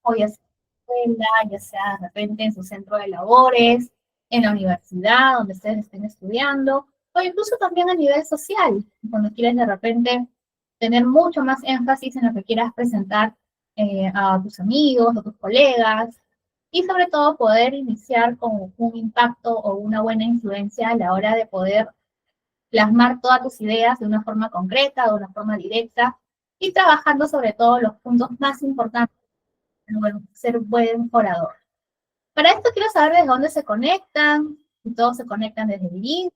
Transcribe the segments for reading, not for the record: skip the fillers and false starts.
trabajo, ya sea en la escuela, ya sea de repente en su centro de labores, en la universidad donde ustedes estén estudiando, o incluso también a nivel social, cuando quieres de repente tener mucho más énfasis en lo que quieras presentar a tus amigos, a tus colegas, y sobre todo poder iniciar con un impacto o una buena influencia a la hora de poder plasmar todas tus ideas de una forma concreta, de una forma directa, y trabajando sobre todo los puntos más importantes para ser buen orador. Para esto quiero saber desde dónde se conectan, si todos se conectan desde Lima,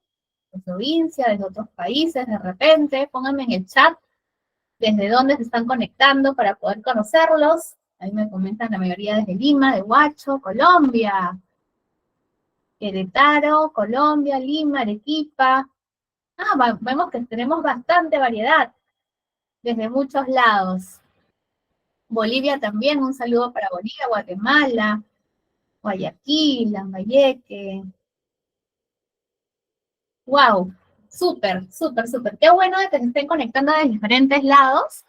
de provincia, desde otros países, de repente, pónganme en el chat desde dónde se están conectando para poder conocerlos. Ahí me comentan la mayoría desde Lima, de Huacho, Colombia, Querétaro, Colombia, Lima, Arequipa. Vemos que tenemos bastante variedad desde muchos lados. Bolivia también, un saludo para Bolivia, Guatemala, Guayaquil, Lambayeque. Wow, súper, súper, súper. Qué bueno de que se estén conectando de diferentes lados.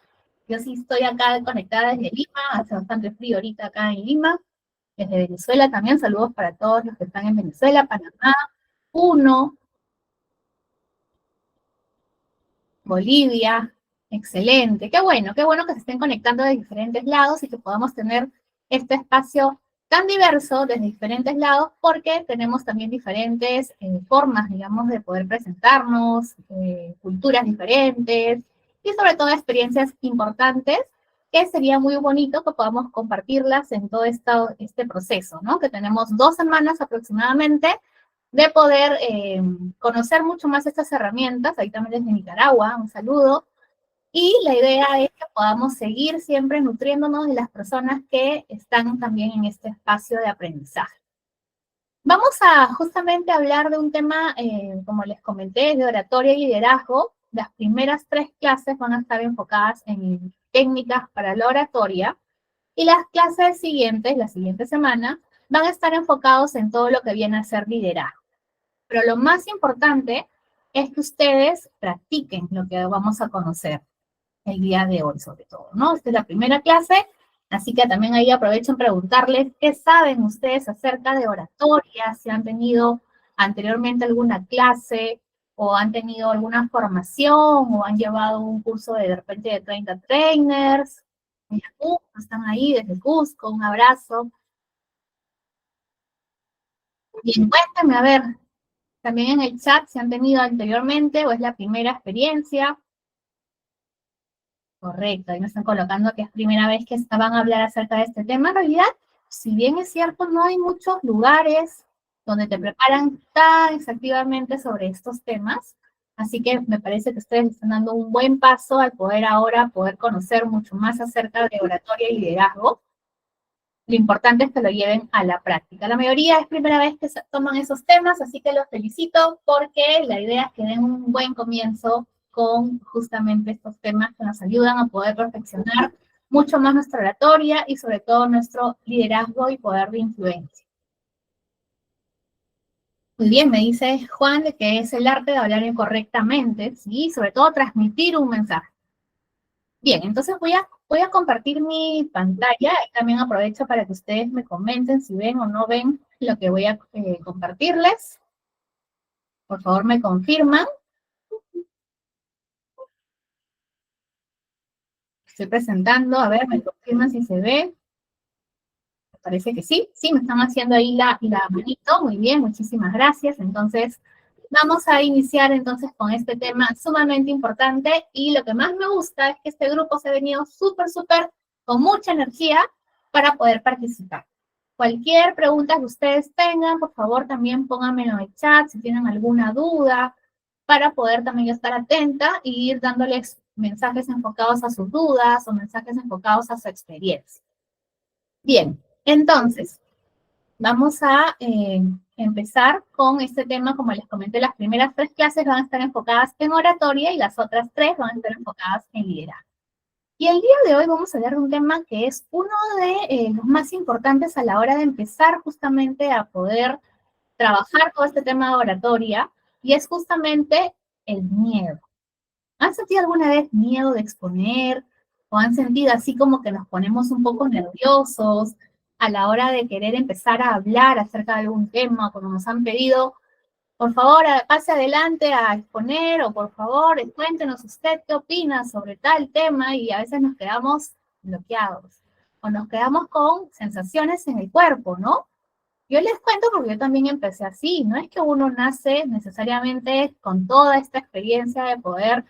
Yo sí estoy acá conectada desde Lima, hace bastante frío ahorita acá en Lima. Desde Venezuela también, saludos para todos los que están en Venezuela, Panamá, Puno, Bolivia, excelente. Qué bueno que se estén conectando de diferentes lados y que podamos tener este espacio tan diverso desde diferentes lados porque tenemos también diferentes formas, digamos, de poder presentarnos, culturas diferentes y sobre todo experiencias importantes que sería muy bonito que podamos compartirlas en todo este proceso, ¿no? Que tenemos 2 semanas aproximadamente de poder conocer mucho más estas herramientas, ahí también desde Nicaragua, un saludo, y la idea es que podamos seguir siempre nutriéndonos de las personas que están también en este espacio de aprendizaje. Vamos a justamente hablar de un tema, como les comenté, de oratoria y liderazgo. Las primeras 3 clases van a estar enfocadas en técnicas para la oratoria y las clases siguientes, la siguiente semana, van a estar enfocados en todo lo que viene a ser liderazgo. Pero lo más importante es que ustedes practiquen lo que vamos a conocer el día de hoy, sobre todo, ¿no? Esta es la primera clase, así que también ahí aprovecho en preguntarles qué saben ustedes acerca de oratoria, si han tenido anteriormente alguna clase o han tenido alguna formación o han llevado un curso de repente de 30 trainers. Están ahí desde Cusco, un abrazo. Bien, cuéntame, a ver, también en el chat si han tenido anteriormente o es la primera experiencia. Correcto, ahí me están colocando que es primera vez que van a hablar acerca de este tema. En realidad, si bien es cierto, no hay muchos lugares donde te preparan tan exhaustivamente sobre estos temas. Así que me parece que ustedes están dando un buen paso al poder ahora poder conocer mucho más acerca de oratoria y liderazgo. Lo importante es que lo lleven a la práctica. La mayoría es primera vez que se toman esos temas, así que los felicito porque la idea es que den un buen comienzo con justamente estos temas que nos ayudan a poder perfeccionar mucho más nuestra oratoria y sobre todo nuestro liderazgo y poder de influencia. Muy bien, me dice Juan de que es el arte de hablar incorrectamente, sí, sobre todo transmitir un mensaje. Bien, entonces voy a compartir mi pantalla. También aprovecho para que ustedes me comenten si ven o no ven lo que voy a compartirles. Por favor, me confirman. Estoy presentando, a ver, me confirman si se ve. Me parece que sí, sí, me están haciendo ahí la manito. Muy bien, muchísimas gracias. Entonces, vamos a iniciar entonces con este tema sumamente importante y lo que más me gusta es que este grupo se ha venido súper, súper con mucha energía para poder participar. Cualquier pregunta que ustedes tengan, por favor también pónganmelo en el chat si tienen alguna duda para poder también yo estar atenta y ir dándoles mensajes enfocados a sus dudas o mensajes enfocados a su experiencia. Bien, entonces, vamos a empezar con este tema, como les comenté, las primeras 3 clases van a estar enfocadas en oratoria y las otras 3 van a estar enfocadas en liderazgo. Y el día de hoy vamos a hablar de un tema que es uno de los más importantes a la hora de empezar justamente a poder trabajar todo este tema de oratoria, y es justamente el miedo. ¿Han sentido alguna vez miedo de exponer o han sentido así como que nos ponemos un poco nerviosos a la hora de querer empezar a hablar acerca de algún tema, cuando nos han pedido, por favor, pase adelante a exponer, o por favor, cuéntenos usted qué opina sobre tal tema, y a veces nos quedamos bloqueados, o nos quedamos con sensaciones en el cuerpo, ¿no? Yo les cuento porque yo también empecé así, no es que uno nace necesariamente con toda esta experiencia de poder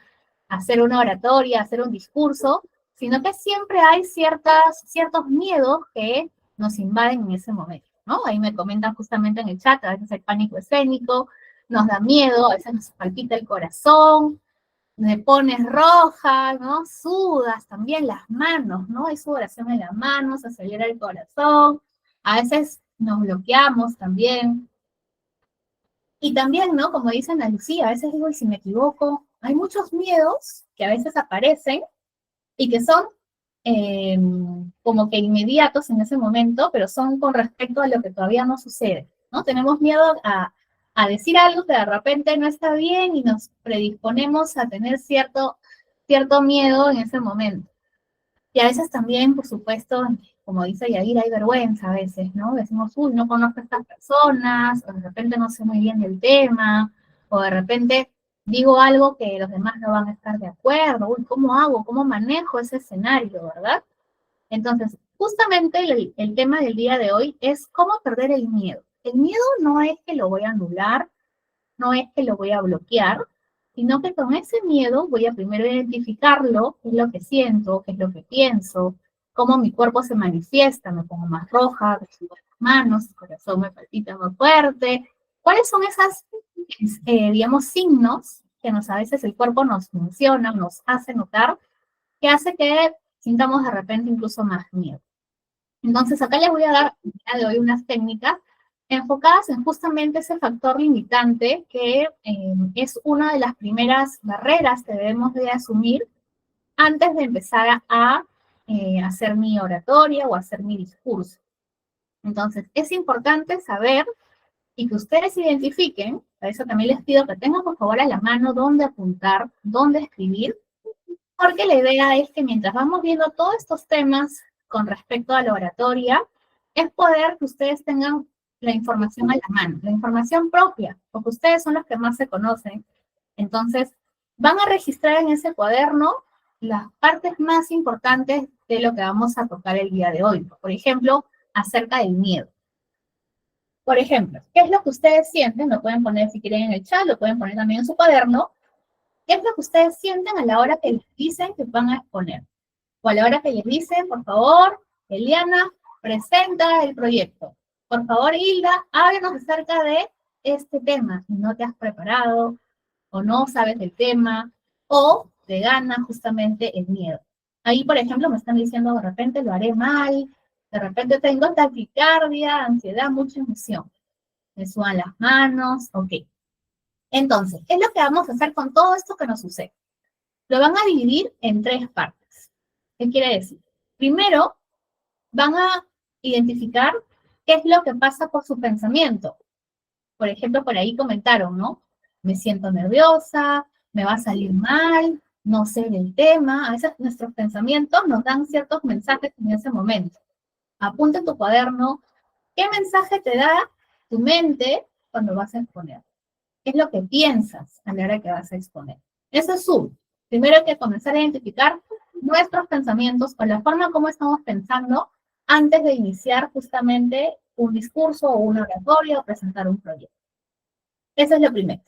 hacer una oratoria, hacer un discurso, sino que siempre hay ciertos miedos que nos invaden en ese momento, ¿no? Ahí me comentan justamente en el chat, a veces el pánico escénico, nos da miedo, a veces nos palpita el corazón, me pones roja, ¿no? Sudas también las manos, ¿no? Hay sudoración en las manos, se acelera el corazón, a veces nos bloqueamos también. Y también, ¿no? Como dice Ana Lucía, a veces digo, y si me equivoco, hay muchos miedos que a veces aparecen y que son como que inmediatos en ese momento, pero son con respecto a lo que todavía no sucede, ¿no? Tenemos miedo a decir algo que de repente no está bien y nos predisponemos a tener cierto miedo en ese momento. Y a veces también, por supuesto, como dice Yair, hay vergüenza a veces, ¿no? Decimos, uy, no conozco a estas personas, o de repente no sé muy bien del tema, o de repente digo algo que los demás no van a estar de acuerdo, uy, ¿cómo hago? ¿Cómo manejo ese escenario, verdad? Entonces, justamente el tema del día de hoy es cómo perder el miedo. El miedo no es que lo voy a anular, no es que lo voy a bloquear, sino que con ese miedo voy a primero identificarlo, qué es lo que siento, qué es lo que pienso, cómo mi cuerpo se manifiesta, me pongo más roja, me subo las manos, el corazón me palpita más fuerte. ¿Cuáles son esas, digamos, signos que a veces el cuerpo nos menciona, nos hace notar, que hace que sintamos de repente incluso más miedo? Entonces, acá les voy a dar el día de hoy unas técnicas enfocadas en justamente ese factor limitante que es una de las primeras barreras que debemos de asumir antes de empezar a hacer mi oratoria o hacer mi discurso. Entonces, es importante saber y que ustedes identifiquen, a eso también les pido que tengan por favor a la mano dónde apuntar, dónde escribir, porque la idea es que mientras vamos viendo todos estos temas con respecto a la oratoria, es poder que ustedes tengan la información a la mano, la información propia, porque ustedes son los que más se conocen. Entonces, van a registrar en ese cuaderno las partes más importantes de lo que vamos a tocar el día de hoy. Por ejemplo, acerca del miedo. Por ejemplo, ¿qué es lo que ustedes sienten? Lo pueden poner si quieren en el chat, lo pueden poner también en su cuaderno. ¿Qué es lo que ustedes sienten a la hora que les dicen que van a exponer? O a la hora que les dicen, por favor, Eliana, presenta el proyecto. Por favor, Hilda, háblanos acerca de este tema. Si no te has preparado, o no sabes del tema, o te gana justamente el miedo. Ahí, por ejemplo, me están diciendo, de repente lo haré mal, de repente tengo taquicardia, ansiedad, mucha emoción. Me sudan las manos, ok. Entonces, ¿qué es lo que vamos a hacer con todo esto que nos sucede? Lo van a dividir en 3 partes. ¿Qué quiere decir? Primero, van a identificar qué es lo que pasa por su pensamiento. Por ejemplo, por ahí comentaron, ¿no? Me siento nerviosa, me va a salir mal, no sé del tema. A veces nuestros pensamientos nos dan ciertos mensajes en ese momento. Apunta en tu cuaderno qué mensaje te da tu mente cuando vas a exponer. ¿Qué es lo que piensas a la hora que vas a exponer? Eso es uno. Primero hay que comenzar a identificar nuestros pensamientos o la forma como estamos pensando antes de iniciar justamente un discurso o una oratoria o presentar un proyecto. Eso es lo primero.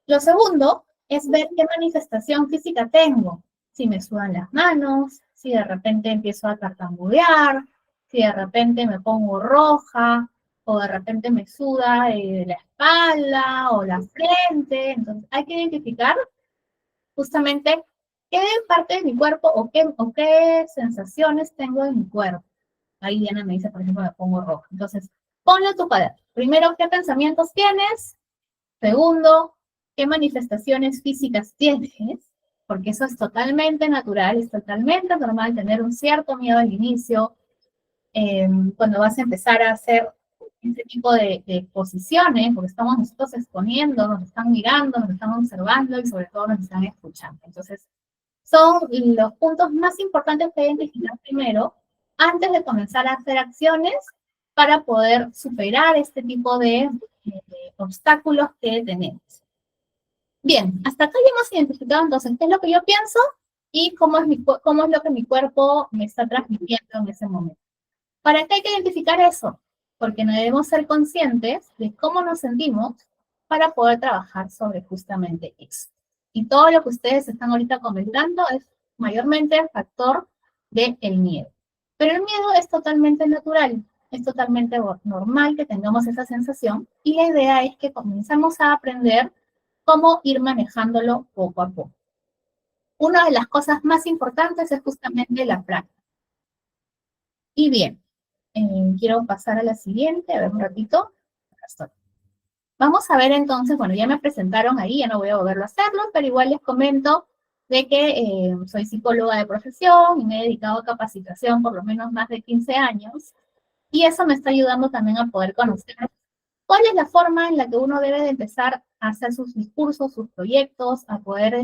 Lo segundo es ver qué manifestación física tengo. Si me sudan las manos, si de repente empiezo a tartamudear, si de repente me pongo roja, o de repente me suda la espalda o la frente. Entonces hay que identificar justamente qué parte de mi cuerpo o qué sensaciones tengo en mi cuerpo. Ahí Diana me dice, por ejemplo, me pongo roja. Entonces, ponle a tu cuaderno. Primero, ¿qué pensamientos tienes? Segundo, ¿qué manifestaciones físicas tienes? Porque eso es totalmente natural, es totalmente normal tener un cierto miedo al inicio, cuando vas a empezar a hacer este tipo de exposiciones, porque estamos nosotros exponiendo, nos están mirando, nos están observando y sobre todo nos están escuchando. Entonces, son los puntos más importantes que identificar primero antes de comenzar a hacer acciones para poder superar este tipo de obstáculos que tenemos. Bien, hasta acá ya hemos identificado entonces qué es lo que yo pienso y cómo es lo que mi cuerpo me está transmitiendo en ese momento. ¿Para qué hay que identificar eso? Porque no debemos ser conscientes de cómo nos sentimos para poder trabajar sobre justamente eso. Y todo lo que ustedes están ahorita comentando es mayormente el factor del miedo. Pero el miedo es totalmente natural, es totalmente normal que tengamos esa sensación y la idea es que comencemos a aprender cómo ir manejándolo poco a poco. Una de las cosas más importantes es justamente la práctica. Y bien, quiero pasar a la siguiente, a ver un ratito. Acá estoy. Vamos a ver entonces, bueno, ya me presentaron ahí, ya no voy a volverlo a hacerlo, pero igual les comento de que soy psicóloga de profesión y me he dedicado a capacitación por lo menos más de 15 años, y eso me está ayudando también a poder conocer cuál es la forma en la que uno debe de empezar a hacer sus discursos, sus proyectos, a poder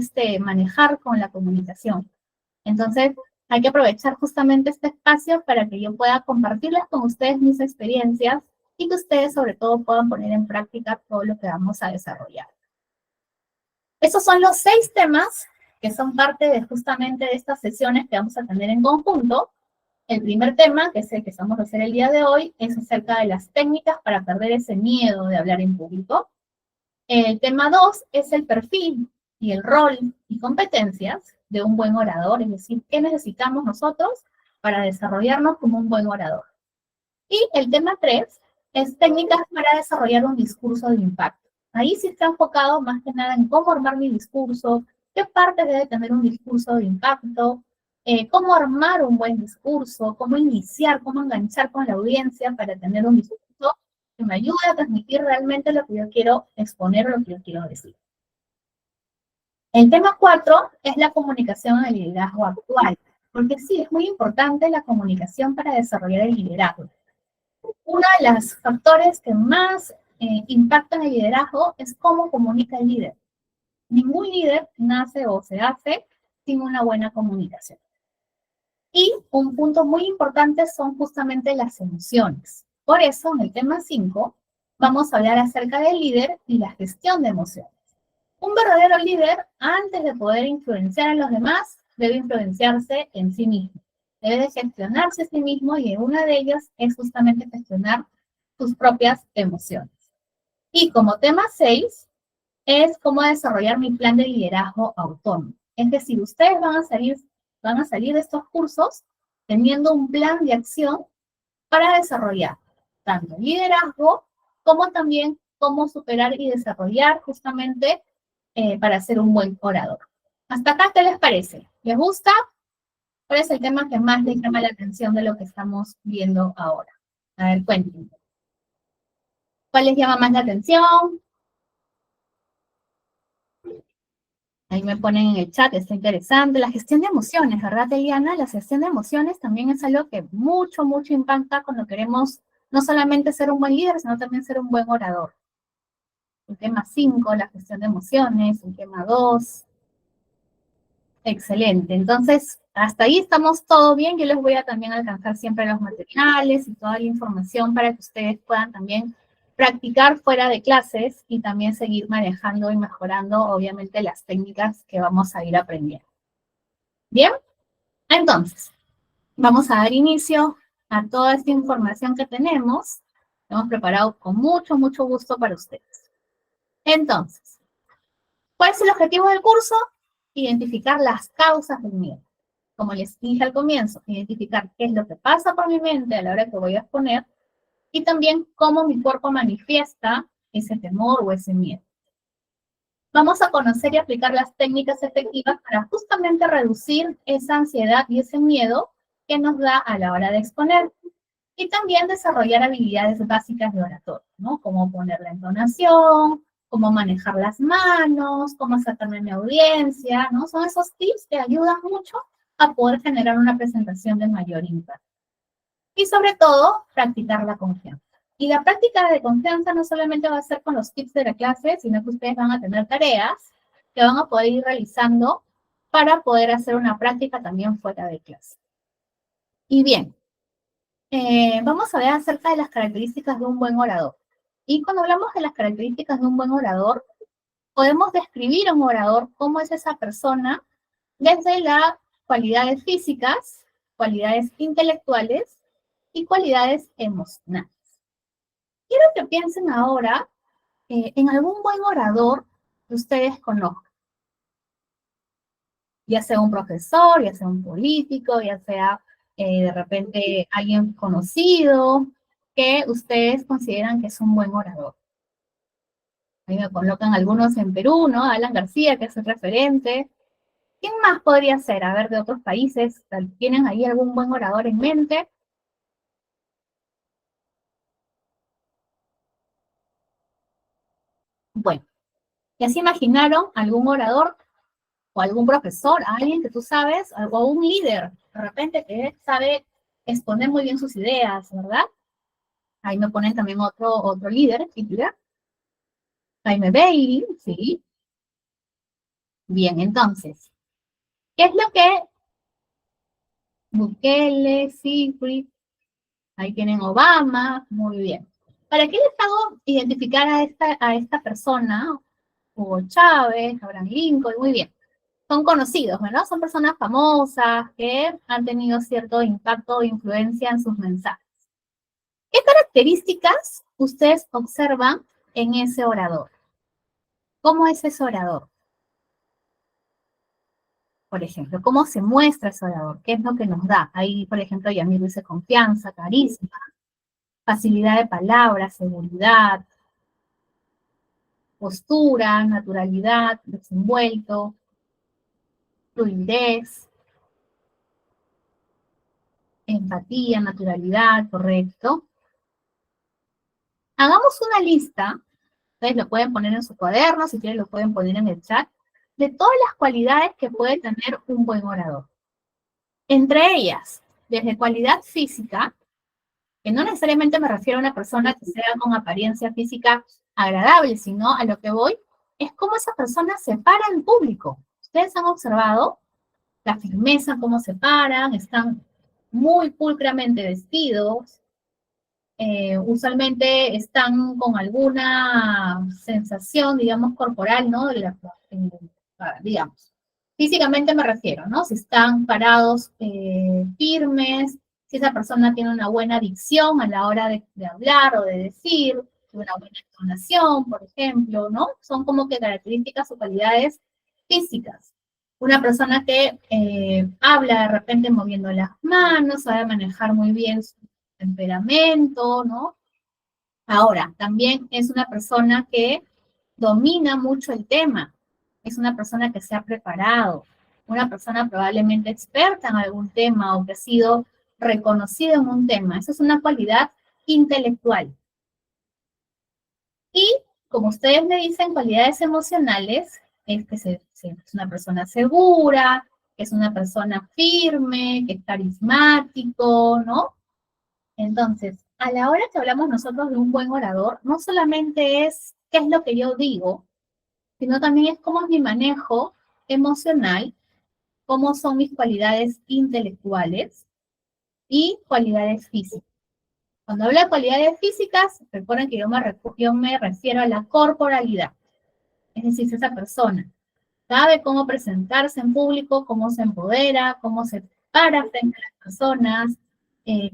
manejar con la comunicación. Entonces, hay que aprovechar justamente este espacio para que yo pueda compartirles con ustedes mis experiencias y que ustedes sobre todo puedan poner en práctica todo lo que vamos a desarrollar. Esos son los 6 temas que son parte de justamente de estas sesiones que vamos a tener en conjunto. El primer tema, que es el que vamos a hacer el día de hoy, es acerca de las técnicas para perder ese miedo de hablar en público. El tema 2 es el perfil y el rol y competencias de un buen orador, es decir, qué necesitamos nosotros para desarrollarnos como un buen orador. Y el tema 3 es técnicas para desarrollar un discurso de impacto. Ahí sí está enfocado más que nada en cómo armar mi discurso, qué partes debe tener un discurso de impacto, cómo armar un buen discurso, cómo iniciar, cómo enganchar con la audiencia para tener un discurso que me ayude a transmitir realmente lo que yo quiero exponer o lo que yo quiero decir. El tema 4 es la comunicación en el liderazgo actual, porque sí, es muy importante la comunicación para desarrollar el liderazgo. Uno de los factores que más impactan el liderazgo es cómo comunica el líder. Ningún líder nace o se hace sin una buena comunicación. Y un punto muy importante son justamente las emociones. Por eso, en el tema 5, vamos a hablar acerca del líder y la gestión de emociones. Un verdadero líder, antes de poder influenciar a los demás, debe influenciarse en sí mismo. Debe de gestionarse a sí mismo y una de ellas es justamente gestionar sus propias emociones. Y como tema 6, es cómo desarrollar mi plan de liderazgo autónomo. Es decir, ustedes van a salir de estos cursos teniendo un plan de acción para desarrollar tanto liderazgo como también cómo superar y desarrollar justamente para ser un buen orador. ¿Hasta acá qué les parece? ¿Les gusta? ¿Cuál es el tema que más les llama la atención de lo que estamos viendo ahora? A ver, cuéntenme. ¿Cuál les llama más la atención? Ahí me ponen en el chat, está interesante. La gestión de emociones, ¿verdad, Eliana? La gestión de emociones también es algo que mucho impacta cuando queremos no solamente ser un buen líder, sino también ser un buen orador. El tema 5, la gestión de emociones. El tema 2. Excelente. Entonces, hasta ahí estamos todo bien. Yo les voy a también alcanzar siempre los materiales y toda la información para que ustedes puedan también practicar fuera de clases y también seguir manejando y mejorando, obviamente, las técnicas que vamos a ir aprendiendo. Bien, entonces, vamos a dar inicio a toda esta información que tenemos. Hemos preparado con mucho gusto para ustedes. Entonces, ¿cuál es el objetivo del curso? Identificar las causas del miedo. Como les dije al comienzo, identificar qué es lo que pasa por mi mente a la hora que voy a exponer y también cómo mi cuerpo manifiesta ese temor o ese miedo. Vamos a conocer y aplicar las técnicas efectivas para justamente reducir esa ansiedad y ese miedo que nos da a la hora de exponer. Y también desarrollar habilidades básicas de oratoria, ¿no? Cómo poner la entonación, cómo manejar las manos, cómo acercarme a mi audiencia, ¿no? Son esos tips que ayudan mucho a poder generar una presentación de mayor impacto. Y sobre todo, practicar la confianza. Y la práctica de confianza no solamente va a ser con los tips de la clase, sino que ustedes van a tener tareas que van a poder ir realizando para poder hacer una práctica también fuera de clase. Y bien, vamos a ver acerca de las características de un buen orador. Y cuando hablamos de las características de un buen orador, podemos describir a un orador cómo es esa persona desde las cualidades físicas, cualidades intelectuales y cualidades emocionales. Quiero que piensen ahora en algún buen orador que ustedes conozcan, ya sea un profesor, ya sea un político, ya sea de repente alguien conocido que ustedes consideran que es un buen orador. Ahí me colocan algunos en Perú, ¿no? Alan García, que es el referente. ¿Quién más podría ser? A ver, de otros países, ¿tienen ahí algún buen orador en mente? Bueno, ¿ya se imaginaron algún orador o algún profesor, alguien que tú sabes, o un líder, de repente que sabe exponer muy bien sus ideas, ¿verdad? Ahí me ponen también otro líder, Hitler, Jaime Bailey, sí. Bien, entonces, ¿qué es lo que Bukele, Sigrid, ahí tienen Obama, muy bien? ¿Para qué les hago identificar a esta persona? Hugo Chávez, Abraham Lincoln, muy bien. Son conocidos, ¿verdad? Son personas famosas que han tenido cierto impacto o influencia en sus mensajes. ¿Qué características ustedes observan en ese orador? ¿Cómo es ese orador? Por ejemplo, ¿cómo se muestra ese orador? ¿Qué es lo que nos da? Ahí, por ejemplo, Yamil dice confianza, carisma, facilidad de palabra, seguridad, postura, naturalidad, desenvuelto, fluidez, empatía, naturalidad, correcto. Hagamos una lista, ustedes lo pueden poner en su cuaderno, si quieren lo pueden poner en el chat, de todas las cualidades que puede tener un buen orador. Entre ellas, desde cualidad física, que no necesariamente me refiero a una persona que sea con apariencia física agradable, sino a lo que voy, es cómo esa persona se para en público. Ustedes han observado la firmeza, cómo se paran, están muy pulcramente vestidos, usualmente están con alguna sensación, digamos, corporal, ¿no? Digamos, físicamente me refiero, ¿no? Si están parados firmes, si esa persona tiene una buena dicción a la hora de hablar o de decir, una buena entonación, por ejemplo, ¿no? Son como que características o cualidades físicas. Una persona que habla de repente moviendo las manos, sabe manejar muy bien su temperamento, ¿no? Ahora, también es una persona que domina mucho el tema, es una persona que se ha preparado, una persona probablemente experta en algún tema o que ha sido reconocida en un tema. Esa es una cualidad intelectual. Y como ustedes me dicen, cualidades emocionales, es que es una persona segura, que es una persona firme, que es carismático, ¿no? Entonces, a la hora que hablamos nosotros de un buen orador, no solamente es qué es lo que yo digo, sino también es cómo es mi manejo emocional, cómo son mis cualidades intelectuales y cualidades físicas. Cuando hablo de cualidades físicas, recuerden que yo me refiero a la corporalidad. Es decir, si esa persona sabe cómo presentarse en público, cómo se empodera, cómo se para frente a las personas,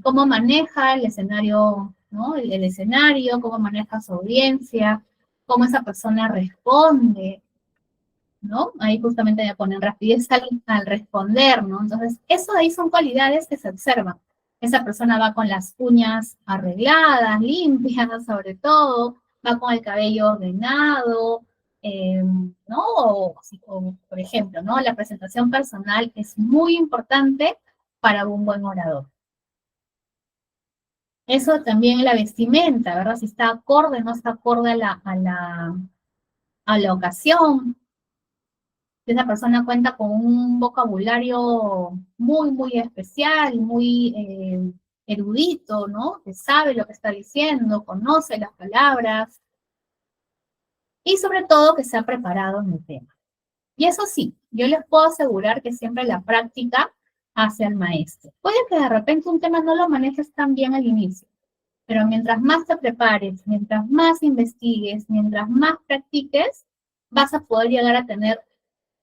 cómo maneja el escenario, ¿no? El escenario, cómo maneja su audiencia, cómo esa persona responde, ¿no? Ahí justamente me ponen rapidez al responder, ¿no? Entonces, eso de ahí son cualidades que se observan. Esa persona va con las uñas arregladas, limpias, sobre todo, va con el cabello ordenado, ¿no? O, por ejemplo, ¿no? La presentación personal es muy importante para un buen orador. Eso también la vestimenta, ¿verdad? Si está acorde, no está acorde a la ocasión. Esa persona cuenta con un vocabulario muy, muy especial, muy erudito, ¿no? Que sabe lo que está diciendo, conoce las palabras y sobre todo que se ha preparado en el tema. Y eso sí, Yo les puedo asegurar que siempre la práctica hace al maestro. Puede que de repente un tema no lo manejes tan bien al inicio, pero mientras más te prepares, mientras más investigues, mientras más practiques, vas a poder llegar a tener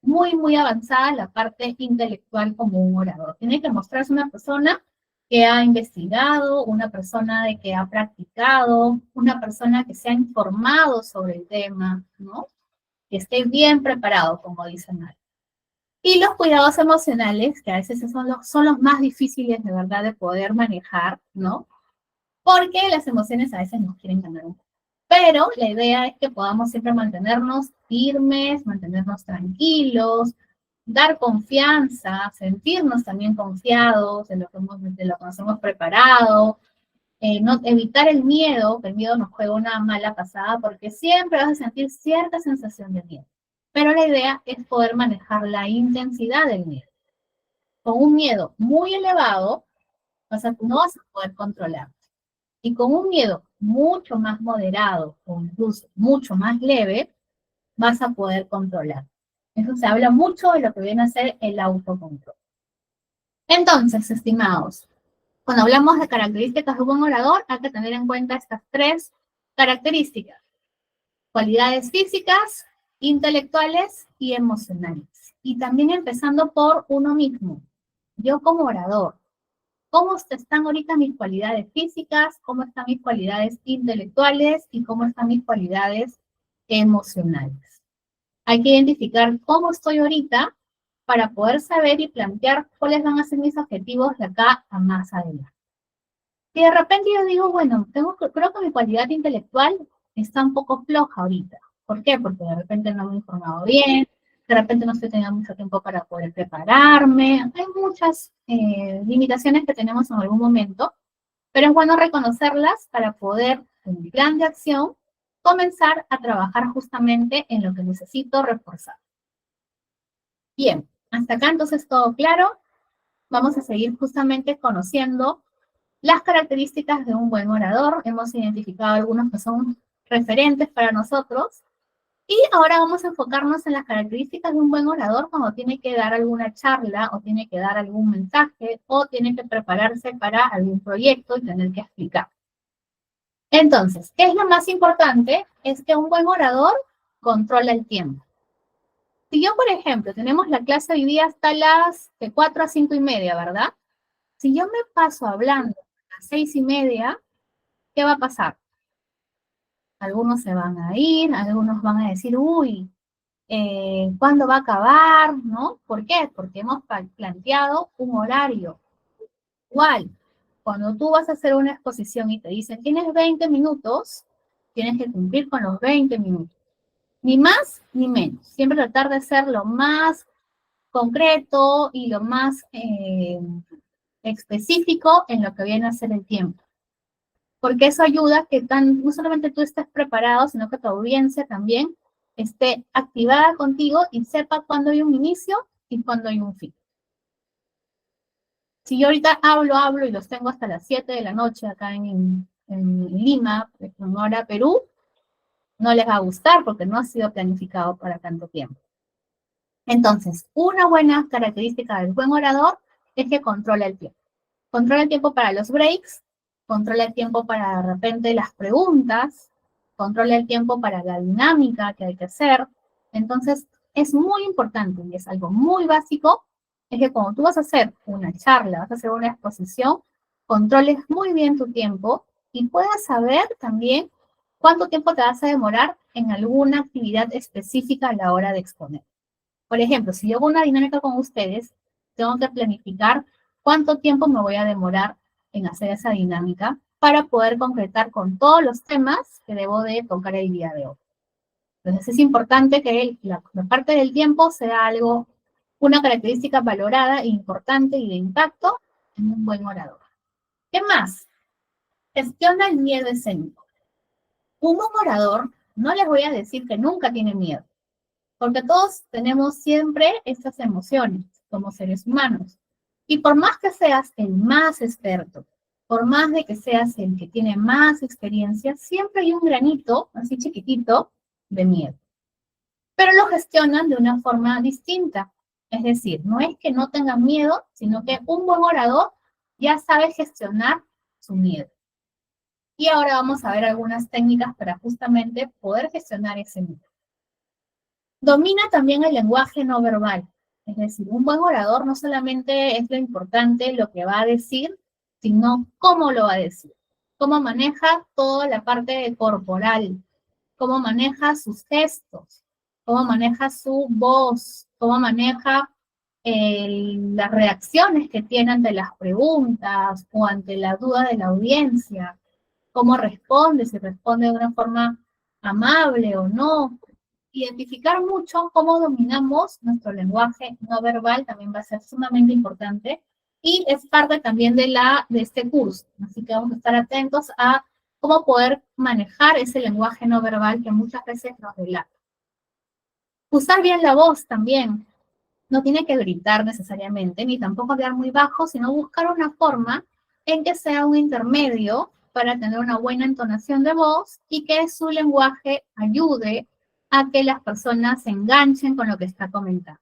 muy avanzada la parte intelectual como un orador. Tiene que mostrarse una persona que ha investigado, una persona de que ha practicado, una persona que se ha informado sobre el tema, ¿no? Que esté bien preparado, como dicen ahí. Y los cuidados emocionales, que a veces son los más difíciles de verdad de poder manejar, ¿no? Porque las emociones a veces nos quieren ganar un poco. Pero la idea es que podamos siempre mantenernos firmes, mantenernos tranquilos, dar confianza, sentirnos también confiados de lo que nos hemos preparado, evitar el miedo, que el miedo nos juega una mala pasada, porque siempre vas a sentir cierta sensación de miedo. Pero la idea es poder manejar la intensidad del miedo. Con un miedo muy elevado, no vas a poder controlar. Y con un miedo mucho más moderado o incluso mucho más leve, vas a poder controlar. Eso se habla mucho de lo que viene a ser el autocontrol. Entonces, estimados, cuando hablamos de características de un buen orador, hay que tener en cuenta estas 3 características: cualidades físicas, intelectuales y emocionales. Y también empezando por uno mismo. Yo como orador, ¿cómo están ahorita mis cualidades físicas? ¿Cómo están mis cualidades intelectuales? ¿Y cómo están mis cualidades emocionales? Hay que identificar cómo estoy ahorita para poder saber y plantear cuáles van a ser mis objetivos de acá a más adelante. Y de repente yo digo, bueno, creo que mi cualidad intelectual está un poco floja ahorita. ¿Por qué? Porque de repente no me he informado bien, de repente no estoy teniendo mucho tiempo para poder prepararme. Hay muchas limitaciones que tenemos en algún momento, pero es bueno reconocerlas para poder, en un plan de acción, comenzar a trabajar justamente en lo que necesito reforzar. Bien, hasta acá entonces todo claro. Vamos a seguir justamente conociendo las características de un buen orador. Hemos identificado algunos que son referentes para nosotros. Y ahora vamos a enfocarnos en las características de un buen orador cuando tiene que dar alguna charla o tiene que dar algún mensaje o tiene que prepararse para algún proyecto y tener que explicar. Entonces, ¿qué es lo más importante? Es que un buen orador controla el tiempo. Si yo, por ejemplo, tenemos la clase hoy día hasta las de 4 a 5 y media, ¿verdad? Si yo me paso hablando a las 6 y media, ¿qué va a pasar? Algunos se van a ir, algunos van a decir, uy, ¿cuándo va a acabar? ¿No? ¿Por qué? Porque hemos planteado un horario. Igual, cuando tú vas a hacer una exposición y te dicen, tienes 20 minutos, tienes que cumplir con los 20 minutos. Ni más ni menos. Siempre tratar de ser lo más concreto y lo más específico en lo que viene a ser el tiempo. Porque eso ayuda a que no solamente tú estés preparado, sino que tu audiencia también esté activada contigo y sepa cuándo hay un inicio y cuándo hay un fin. Si yo ahorita hablo y los tengo hasta las 7 de la noche acá en Lima, en hora Perú, no les va a gustar porque no ha sido planificado para tanto tiempo. Entonces, una buena característica del buen orador es que controla el tiempo. Controla el tiempo para los breaks, controla el tiempo para de repente las preguntas, controla el tiempo para la dinámica que hay que hacer. Entonces, es muy importante y es algo muy básico, es que cuando tú vas a hacer una charla, vas a hacer una exposición, controles muy bien tu tiempo y puedas saber también cuánto tiempo te vas a demorar en alguna actividad específica a la hora de exponer. Por ejemplo, si yo hago una dinámica con ustedes, tengo que planificar cuánto tiempo me voy a demorar en hacer esa dinámica para poder concretar con todos los temas que debo de tocar el día de hoy. Entonces es importante que la parte del tiempo sea algo, una característica valorada e importante y de impacto en un buen orador. ¿Qué más? Gestiona el miedo escénico. Un buen orador, no les voy a decir que nunca tiene miedo, porque todos tenemos siempre estas emociones como seres humanos. Y por más que seas el más experto, por más de que seas el que tiene más experiencia, siempre hay un granito, así chiquitito, de miedo. Pero lo gestionan de una forma distinta. Es decir, no es que no tengan miedo, sino que un buen orador ya sabe gestionar su miedo. Y ahora vamos a ver algunas técnicas para justamente poder gestionar ese miedo. Domina también el lenguaje no verbal. Es decir, un buen orador no solamente es lo importante lo que va a decir, sino cómo lo va a decir. Cómo maneja toda la parte corporal, cómo maneja sus gestos, cómo maneja su voz, cómo maneja las reacciones que tiene ante las preguntas o ante la duda de la audiencia, cómo responde, si responde de una forma amable o no. Identificar mucho cómo dominamos nuestro lenguaje no verbal también va a ser sumamente importante y es parte también de este curso. Así que vamos a estar atentos a cómo poder manejar ese lenguaje no verbal que muchas veces nos delata. Usar bien la voz también. No tiene que gritar necesariamente, ni tampoco hablar muy bajo, sino buscar una forma en que sea un intermedio para tener una buena entonación de voz y que su lenguaje ayude a que las personas se enganchen con lo que está comentando.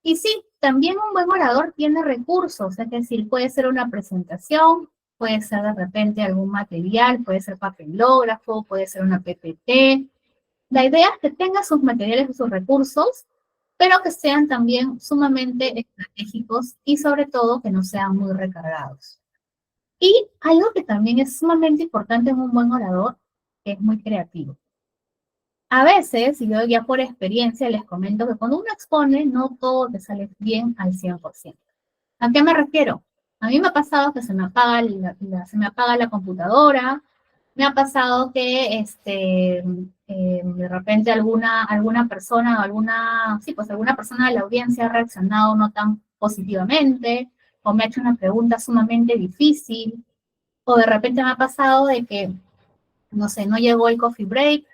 Y sí, también un buen orador tiene recursos, es decir, puede ser una presentación, puede ser de repente algún material, puede ser papelógrafo, puede ser una PPT. La idea es que tenga sus materiales y sus recursos, pero que sean también sumamente estratégicos y sobre todo que no sean muy recargados. Y algo que también es sumamente importante en un buen orador, que es muy creativo. A veces, y yo ya por experiencia les comento que cuando uno expone, no todo te sale bien al 100%. ¿A qué me refiero? A mí me ha pasado que se me apaga la computadora, me ha pasado que de repente alguna persona o alguna persona de la audiencia ha reaccionado no tan positivamente, o me ha hecho una pregunta sumamente difícil, o de repente me ha pasado de que, no sé, no llegó el coffee break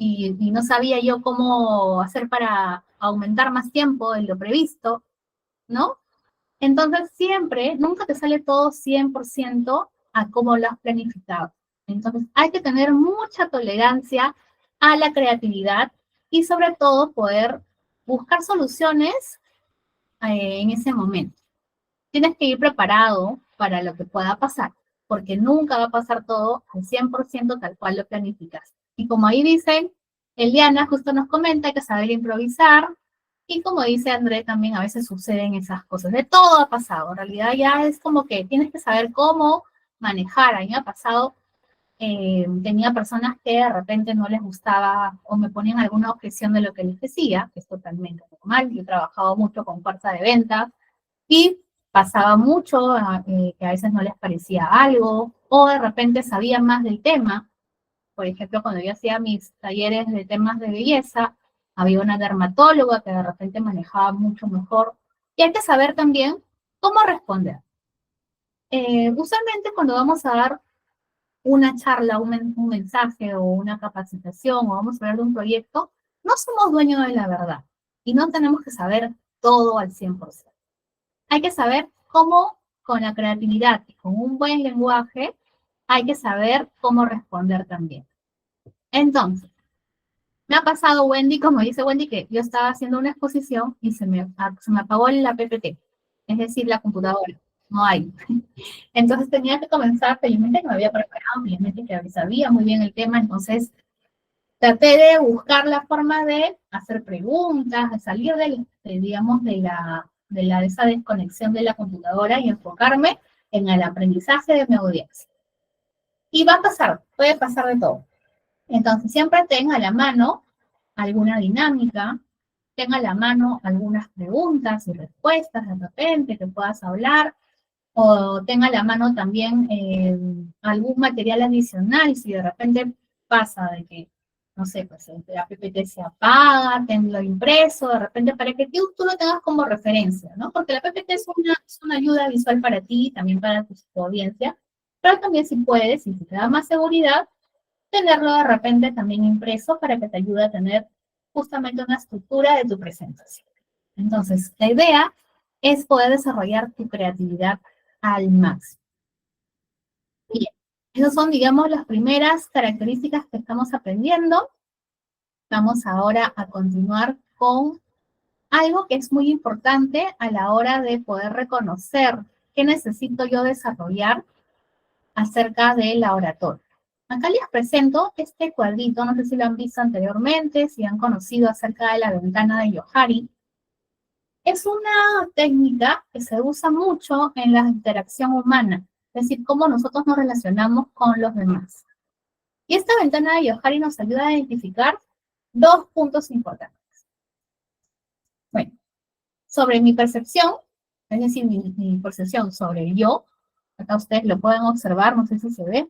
y no sabía yo cómo hacer para aumentar más tiempo de lo previsto, ¿no? Entonces siempre, nunca te sale todo 100% a cómo lo has planificado. Entonces hay que tener mucha tolerancia a la creatividad y sobre todo poder buscar soluciones en ese momento. Tienes que ir preparado para lo que pueda pasar, porque nunca va a pasar todo al 100% tal cual lo planificas. Y como ahí dicen, Eliana justo nos comenta que saber improvisar, y como dice André, también a veces suceden esas cosas. De todo ha pasado. En realidad ya es como que tienes que saber cómo manejar. A mí me ha pasado, tenía personas que de repente no les gustaba o me ponían alguna objeción de lo que les decía, que es totalmente normal. Yo he trabajado mucho con fuerza de ventas y pasaba mucho que a veces no les parecía algo o de repente sabían más del tema. Por ejemplo, cuando yo hacía mis talleres de temas de belleza, había una dermatóloga que de repente manejaba mucho mejor. Y hay que saber también cómo responder. Usualmente cuando vamos a dar una charla, un mensaje o una capacitación o vamos a hablar de un proyecto, no somos dueños de la verdad y no tenemos que saber todo al 100%. Hay que saber cómo, con la creatividad y con un buen lenguaje, hay que saber cómo responder también. Entonces, me ha pasado, Wendy, como dice Wendy, que yo estaba haciendo una exposición y se me apagó la PPT, es decir, la computadora. No hay. Entonces tenía que comenzar, felizmente que me había preparado, felizmente que sabía muy bien el tema, entonces traté de buscar la forma de hacer preguntas, de salir digamos, de esa desconexión de la computadora y enfocarme en el aprendizaje de mi audiencia. Y va a pasar, puede pasar de todo. Entonces, siempre tenga a la mano alguna dinámica, tenga a la mano algunas preguntas y respuestas de repente que puedas hablar, o tenga a la mano también algún material adicional, si de repente pasa de que, no sé, pues la PPT se apaga, tenlo impreso, de repente para que tú lo tengas como referencia, ¿no? Porque la PPT es una ayuda visual para ti, también para tu audiencia, pero también si puedes, y si te da más seguridad, tenerlo de repente también impreso para que te ayude a tener justamente una estructura de tu presentación. Entonces, la idea es poder desarrollar tu creatividad al máximo. Bien, esas son, digamos, las primeras características que estamos aprendiendo. Vamos ahora a continuar con algo que es muy importante a la hora de poder reconocer qué necesito yo desarrollar acerca de la oratoria. Acá les presento este cuadrito, no sé si lo han visto anteriormente, si han conocido acerca de la ventana de Johari. Es una técnica que se usa mucho en la interacción humana, es decir, cómo nosotros nos relacionamos con los demás. Y esta ventana de Johari nos ayuda a identificar dos puntos importantes. Bueno, sobre mi percepción, es decir, mi percepción sobre el yo, acá ustedes lo pueden observar, no sé si se ve,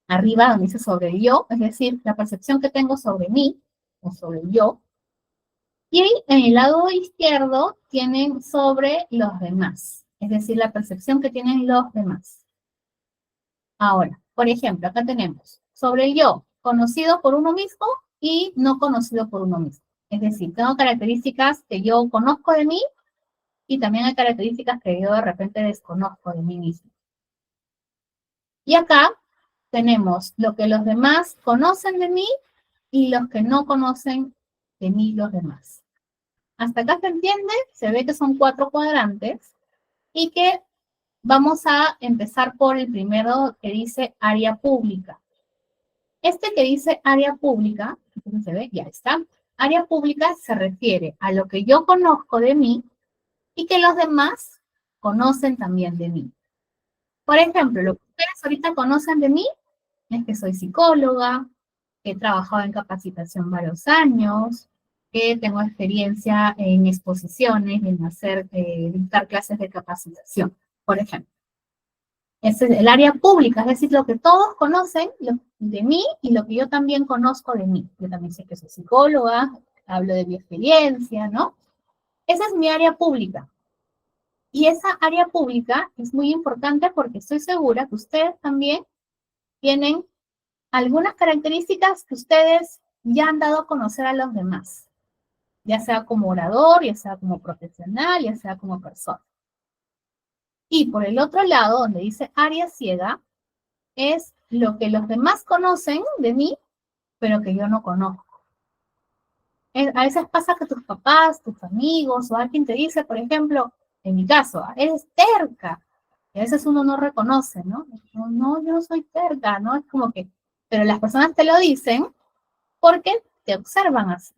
arriba donde dice sobre el yo, es decir, la percepción que tengo sobre mí, o sobre el yo, y en el lado izquierdo tienen sobre los demás, es decir, la percepción que tienen los demás. Ahora, por ejemplo, acá tenemos sobre el yo, conocido por uno mismo y no conocido por uno mismo. Es decir, tengo características que yo conozco de mí y también hay características que yo de repente desconozco de mí mismo. Y acá tenemos lo que los demás conocen de mí y los que no conocen de mí los demás. Hasta acá se entiende, se ve que son 4 cuadrantes y que vamos a empezar por el primero que dice área pública. Este que dice área pública, se ve, ya está. Área pública se refiere a lo que yo conozco de mí y que los demás conocen también de mí. Por ejemplo, lo que ustedes ahorita conocen de mí es que soy psicóloga, que he trabajado en capacitación varios años, que tengo experiencia en exposiciones, en hacer, dictar clases de capacitación, por ejemplo. Ese es el área pública, es decir, lo que todos conocen de mí y lo que yo también conozco de mí. Yo también sé que soy psicóloga, hablo de mi experiencia, ¿no? Esa es mi área pública. Y esa área pública es muy importante porque estoy segura que ustedes también tienen algunas características que ustedes ya han dado a conocer a los demás, ya sea como orador, ya sea como profesional, ya sea como persona. Y por el otro lado, donde dice área ciega, es lo que los demás conocen de mí, pero que yo no conozco. A veces pasa que tus papás, tus amigos o alguien te dice, por ejemplo, en mi caso, eres terca. Y a veces uno no reconoce, ¿no? No, yo no soy terca, ¿no? Es como que, pero las personas te lo dicen porque te observan así.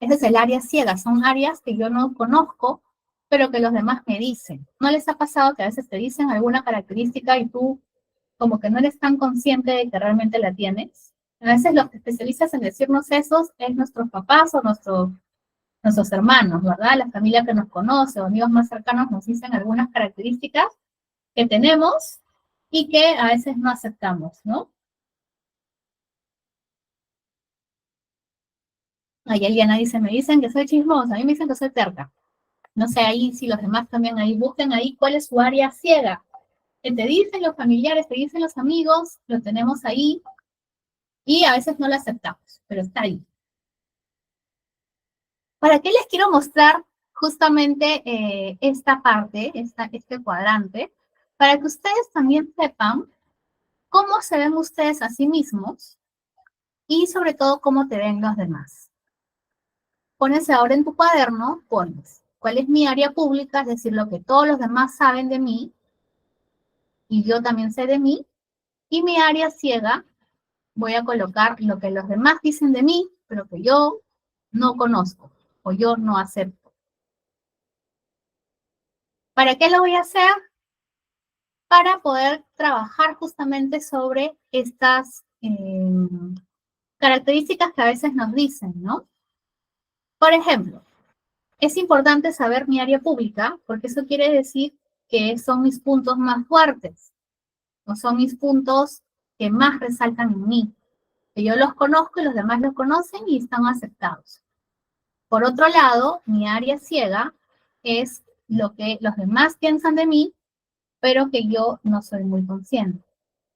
Ese es el área ciega, son áreas que yo no conozco, pero que los demás me dicen. ¿No les ha pasado que a veces te dicen alguna característica y tú como que no eres tan consciente de que realmente la tienes? A veces los especialistas en decirnos eso es nuestros papás o nuestros hermanos, ¿verdad? La familia que nos conoce o amigos más cercanos nos dicen algunas características que tenemos y que a veces no aceptamos, ¿no? Ahí Eliana dice, me dicen que soy chismosa, a mí me dicen que soy terca. No sé, ahí si los demás también ahí busquen ahí cuál es su área ciega. Que te dicen los familiares, te dicen los amigos, lo tenemos ahí y a veces no lo aceptamos, pero está ahí. ¿Para qué les quiero mostrar justamente esta parte, este cuadrante? Para que ustedes también sepan cómo se ven ustedes a sí mismos y sobre todo cómo te ven los demás. Pones ahora en tu cuaderno, pones cuál es mi área pública, es decir, lo que todos los demás saben de mí y yo también sé de mí, y mi área ciega, voy a colocar lo que los demás dicen de mí, pero que yo no conozco o yo no acepto. ¿Para qué lo voy a hacer? Para poder trabajar justamente sobre estas características que a veces nos dicen, ¿no? Por ejemplo, es importante saber mi área pública, porque eso quiere decir que son mis puntos más fuertes, o son mis puntos que más resaltan en mí, que yo los conozco y los demás los conocen y están aceptados. Por otro lado, mi área ciega es lo que los demás piensan de mí, pero que yo no soy muy consciente.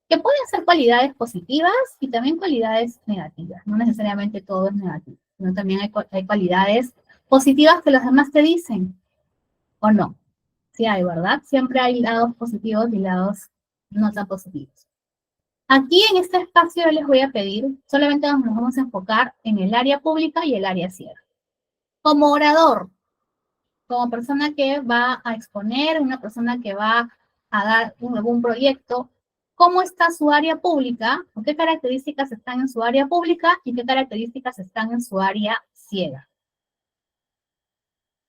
Que pueden ser cualidades positivas y también cualidades negativas. No necesariamente todo es negativo, sino también hay cualidades positivas que los demás te dicen, ¿o no? Sí hay, ¿verdad? Siempre hay lados positivos y lados no tan positivos. Aquí en este espacio les voy a pedir, solamente nos vamos a enfocar en el área pública y el área ciega. Como orador, como persona que va a exponer, una persona que va a dar algún proyecto, ¿cómo está su área pública? ¿O qué características están en su área pública y qué características están en su área ciega?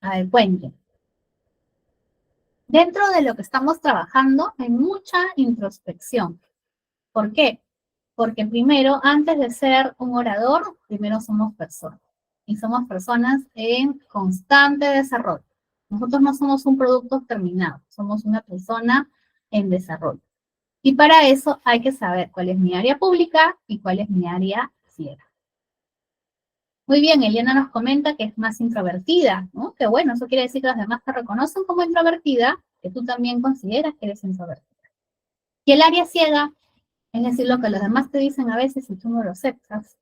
A ver, cuenten. Dentro de lo que estamos trabajando hay mucha introspección. ¿Por qué? Porque primero, antes de ser un orador, primero somos personas. Y somos personas en constante desarrollo. Nosotros no somos un producto terminado, somos una persona en desarrollo. Y para eso hay que saber cuál es mi área pública y cuál es mi área ciega. Muy bien, Eliana nos comenta que es más introvertida, ¿no? Que bueno, eso quiere decir que los demás te reconocen como introvertida, que tú también consideras que eres introvertida. Y el área ciega, es decir, lo que los demás te dicen a veces y tú no lo aceptas.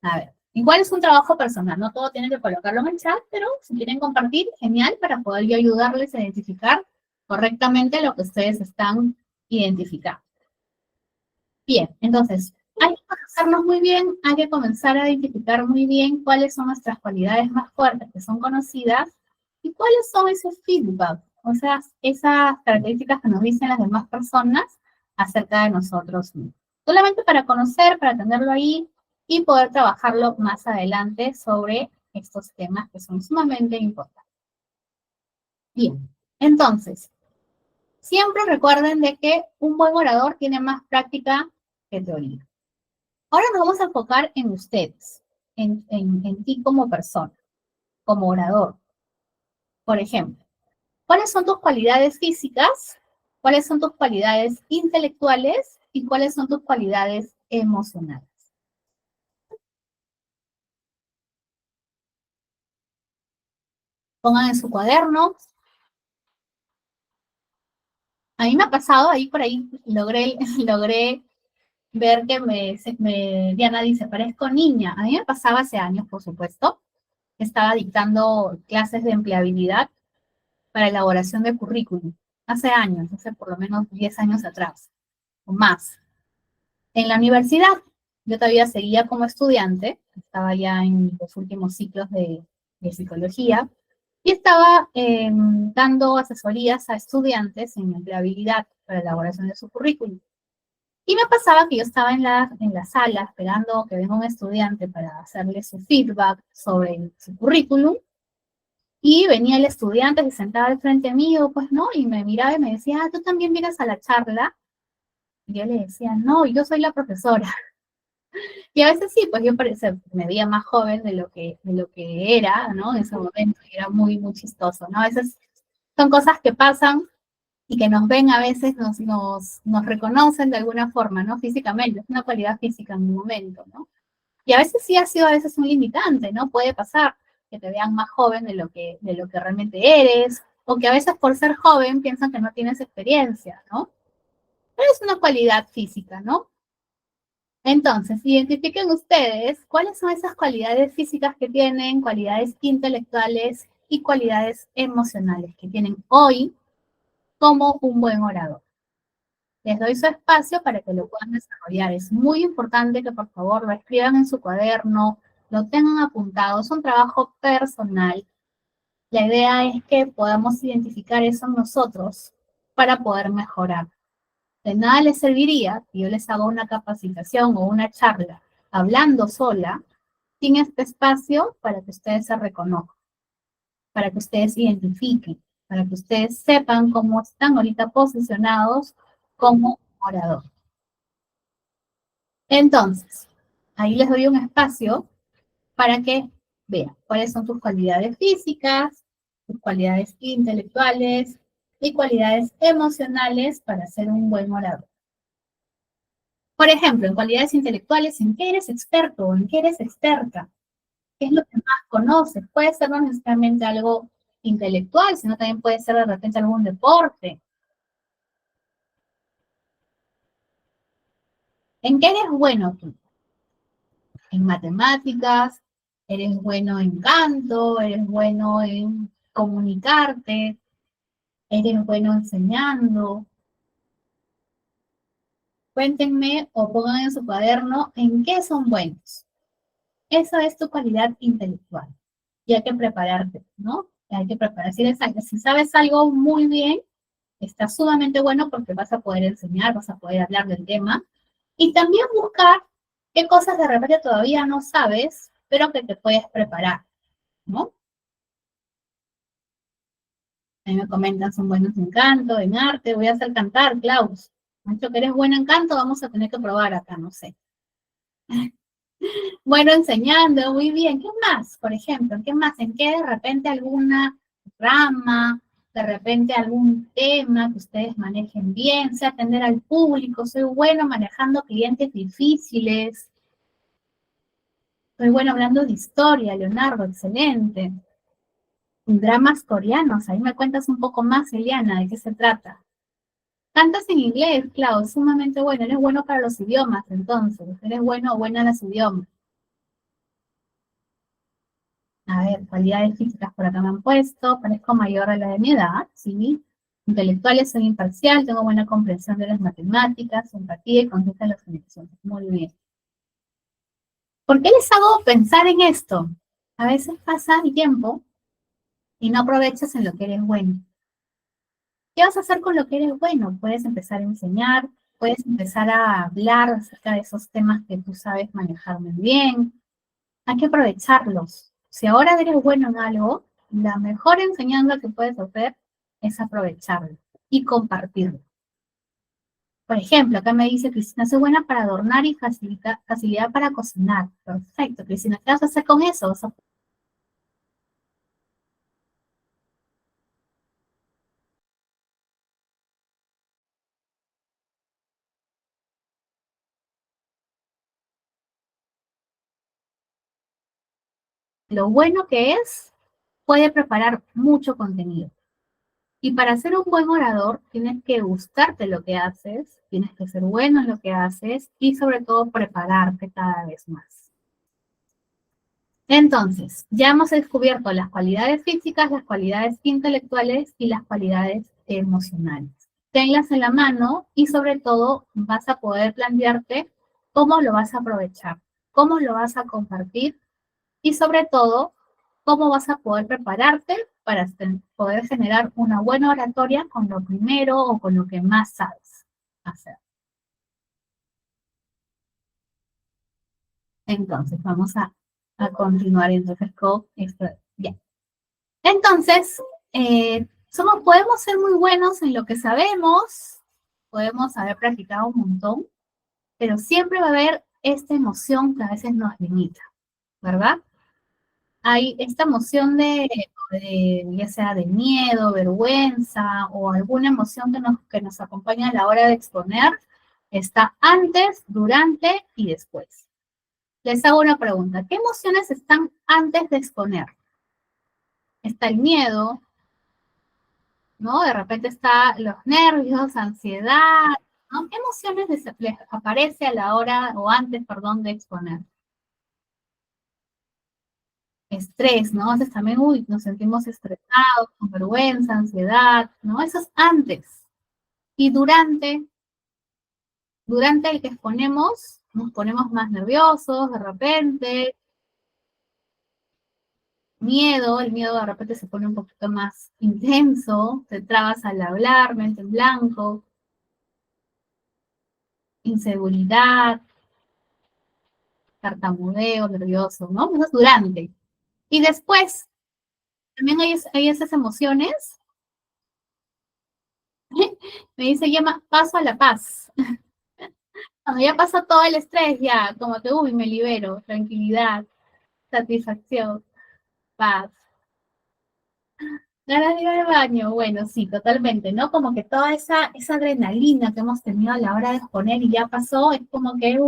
A ver, igual es un trabajo personal, no todo tienen que colocarlo en el chat, pero si quieren compartir, genial, para poder yo ayudarles a identificar correctamente lo que ustedes están identificando. Bien, entonces, hay que conocernos muy bien, hay que comenzar a identificar muy bien cuáles son nuestras cualidades más fuertes que son conocidas y cuáles son esos feedback, o sea, esas características que nos dicen las demás personas acerca de nosotros mismos. Solamente para conocer, para tenerlo ahí y poder trabajarlo más adelante sobre estos temas que son sumamente importantes. Bien, entonces, siempre recuerden de que un buen orador tiene más práctica que teoría. Ahora nos vamos a enfocar en ustedes, en ti como persona, como orador. Por ejemplo, ¿cuáles son tus cualidades físicas? ¿Cuáles son tus cualidades intelectuales? ¿Y cuáles son tus cualidades emocionales? Pongan en su cuaderno. A mí me ha pasado, ahí por ahí logré ver que Diana dice, parezco niña. A mí me pasaba hace años, por supuesto. Estaba dictando clases de empleabilidad para elaboración de currículum. Hace años, hace por lo menos 10 años atrás, o más. En la universidad, yo todavía seguía como estudiante, estaba ya en los últimos ciclos de psicología, y estaba dando asesorías a estudiantes en empleabilidad para elaboración de su currículum. Y me pasaba que yo estaba en la sala esperando que venga un estudiante para hacerle su feedback sobre su currículum, y venía el estudiante, se sentaba al frente mío, pues, ¿no? Y me miraba y me decía, ah, ¿tú también vienes a la charla? Y yo le decía, no, yo soy la profesora. Y a veces sí, pues yo me veía más joven de lo que era, ¿no? En ese momento, y era muy, muy chistoso, ¿no? A veces son cosas que pasan y que nos ven a veces, nos reconocen de alguna forma, ¿no? Físicamente, es una cualidad física en un momento, ¿no? Y a veces sí ha sido a veces un limitante, ¿no? Puede pasar que te vean más joven de lo que realmente eres, o que a veces por ser joven piensan que no tienes experiencia, ¿no? Pero es una cualidad física, ¿no? Entonces, identifiquen ustedes cuáles son esas cualidades físicas que tienen, cualidades intelectuales y cualidades emocionales que tienen hoy como un buen orador. Les doy su espacio para que lo puedan desarrollar. Es muy importante que por favor lo escriban en su cuaderno, lo tengan apuntado. Es un trabajo personal. La idea es que podamos identificar eso en nosotros para poder mejorar. De nada les serviría que yo les haga una capacitación o una charla hablando sola sin este espacio para que ustedes se reconozcan, para que ustedes identifiquen, para que ustedes sepan cómo están ahorita posicionados como orador. Entonces, ahí les doy un espacio para que vean cuáles son tus cualidades físicas, tus cualidades intelectuales y cualidades emocionales para ser un buen orador. Por ejemplo, en cualidades intelectuales, ¿en qué eres experto o en qué eres experta? ¿Qué es lo que más conoces? Puede ser no necesariamente algo intelectual, sino también puede ser de repente algún deporte. ¿En qué eres bueno tú? En matemáticas, eres bueno en canto, eres bueno en comunicarte, eres bueno enseñando. Cuéntenme o pongan en su cuaderno en qué son buenos. Eso es tu cualidad intelectual. Y hay que prepararte, ¿no? Hay que preparar. Si sabes algo muy bien, está sumamente bueno porque vas a poder enseñar, vas a poder hablar del tema. Y también buscar qué cosas de repente todavía no sabes, pero que te puedes preparar, ¿no? A mí me comentan, son buenos en canto, en arte, voy a hacer cantar, Klaus. Me ha dicho que eres bueno en canto, vamos a tener que probar acá, no sé. Bueno, enseñando, muy bien. ¿Qué más, por ejemplo? ¿Qué más? ¿En qué de repente alguna rama, de repente algún tema que ustedes manejen bien? Sé atender al público, soy bueno manejando clientes difíciles, soy bueno hablando de historia, Leonardo, excelente. Dramas coreanos, ahí me cuentas un poco más, Eliana, ¿de qué se trata? Cantas en inglés, claro, sumamente bueno, eres bueno para los idiomas, entonces, eres bueno o buena en los idiomas. A ver, cualidades físicas por acá me han puesto, parezco mayor a la de mi edad, sí. Intelectuales, soy imparcial, tengo buena comprensión de las matemáticas, empatía y conciencia de las conexiones. Muy bien. ¿Por qué les hago pensar en esto? A veces pasa el tiempo y no aprovechas en lo que eres bueno. ¿Qué vas a hacer con lo que eres bueno? Puedes empezar a enseñar, puedes empezar a hablar acerca de esos temas que tú sabes manejar muy bien. Hay que aprovecharlos. Si ahora eres bueno en algo, la mejor enseñanza que puedes hacer es aprovecharlo y compartirlo. Por ejemplo, acá me dice Cristina, soy buena para adornar y facilidad para cocinar. Perfecto, Cristina, ¿qué vas a hacer con eso? Lo bueno que es, puede preparar mucho contenido. Y para ser un buen orador, tienes que gustarte lo que haces, tienes que ser bueno en lo que haces y sobre todo prepararte cada vez más. Entonces, ya hemos descubierto las cualidades físicas, las cualidades intelectuales y las cualidades emocionales. Tenlas en la mano y sobre todo vas a poder plantearte cómo lo vas a aprovechar, cómo lo vas a compartir y sobre todo cómo vas a poder prepararte para poder generar una buena oratoria con lo primero o con lo que más sabes hacer. Entonces, vamos a continuar entonces con esto. Bien. Entonces, podemos ser muy buenos en lo que sabemos, podemos haber practicado un montón, pero siempre va a haber esta emoción que a veces nos limita, ¿verdad? Hay esta emoción ya sea de miedo, vergüenza o alguna emoción que nos acompaña a la hora de exponer, está antes, durante y después. Les hago una pregunta, ¿qué emociones están antes de exponer? Está el miedo, ¿no? De repente está los nervios, ansiedad, ¿no? ¿Qué emociones les aparece a la hora o antes, perdón, de exponer? Estrés, ¿no? A veces también, uy, nos sentimos estresados, con vergüenza, ansiedad, ¿no? Eso es antes. Y durante el que exponemos, nos ponemos más nerviosos de repente, miedo, el miedo de repente se pone un poquito más intenso, te trabas al hablar, mente en blanco, inseguridad, tartamudeo, nervioso, ¿no? Eso es durante. Y después, también hay esas emociones. Me dice, llama paso a la paz. Cuando ya pasa todo el estrés, ya, como que, uy, me libero, tranquilidad, satisfacción, paz. Ganas de ir al baño, bueno, sí, totalmente, ¿no? Como que toda esa adrenalina que hemos tenido a la hora de exponer y ya pasó, es como que,